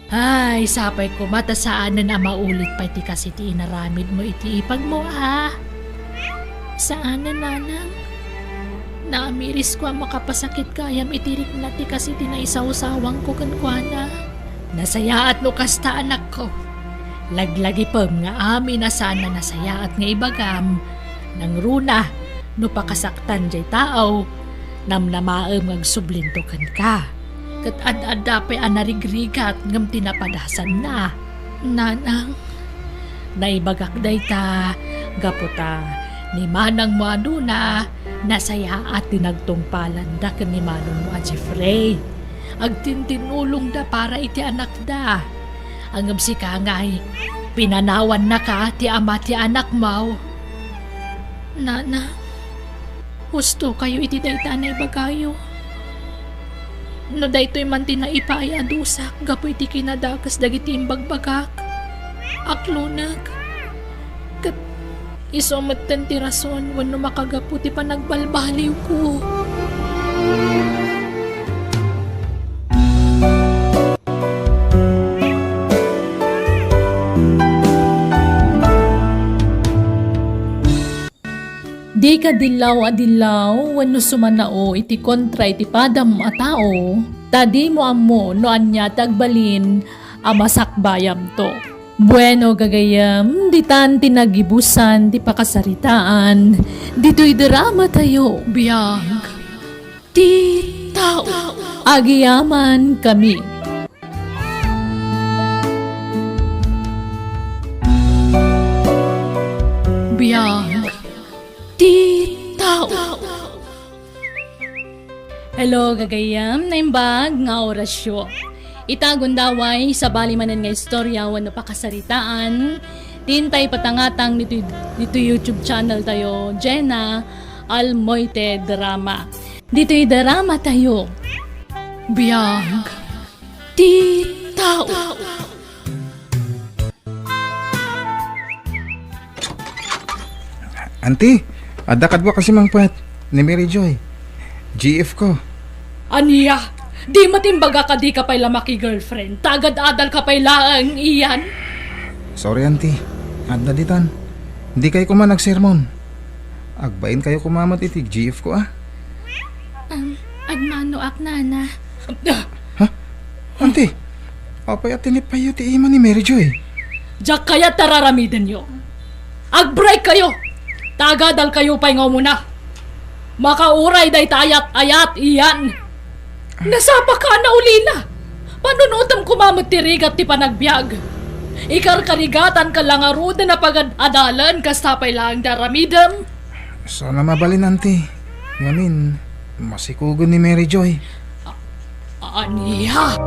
Ay, sapay ko matasaanan na maulit pa iti kasi ti inaramid mo iti ipag mo ha. Saan na nanang? Naamiris ko ang makapasakit kayam itirik na ti kasi tinaisawsawang ko kankwana. Nasaya at no kasta anak ko. Laglagi pam nga amin na sana nasaya at nga ibagam. Nang runa, no pakasaktan jay tao, namnamaam ang sublintokan ka. Kat ad-ada pa anarigrigat ngam tinapadasan na. Nanang, naibagak day ta, gaputa, ni manang mo aduna, nasaya at tinagtungpalan da kan ni manong mo a Jeffrey. Agtintinulong da para iti anak da. Ang si kangay, pinanawan na ka ti ama ti anak mo. Nana, gusto kayo iti dayta na ibagayo. No daytoy man tinaipaay adusak, gapo iti kinadakas dagiti imbagbagak. Aklunag. Kat isometten ti rason wenno makagapu ti panagbalbaliw ko. Di ka dilaw wenno sumanao iti kontra iti padam a tao, tadi mo ammo no anya tagbalin a masakbayam to. Bueno gagayam, ditan tinagibusan di pakasaritaan, dito'y drama tayo, biyag. Ti tao, agiyaman kami. Biyag. Ti tao. Hello gagayam, naimbag nga orasyo. Itagundaway sa balimanan nga istorya wano pakasaritaan. Tintay patangatang dito YouTube channel tayo, Jenna Almoite Drama. Dito'y drama tayo. Biyag. Ti tao. Auntie, adakad mo kasi mang puwet ni Mary Joy. GF ko. Aniya, di matimbaga ka di ka pa'y lamaki girlfriend. Tagad-adal ka pa'y laang iyan. Sorry, auntie. Adda ditan. Hindi kayo kuman nagsermon. Agbain kayo kumamat iti GF ko ah. Agmano ak nana. Auntie, apay at tinipayo ti ima ni Mary Joy. Diyak kaya tararamiden nyo. Ag-break kayo. Tagadal kayo pa'y nga muna. Makauray day tayat-ayat iyan. Nasapa ka na ulila. Panunutam kumamot ti rigat ti panagbiag. Ikar-karigatan ka lang aruda na pag-adalan kastapay lang daramidam. Sana mabalin, auntie. Ngamin, masikugon ni Mary Joy. Aniya.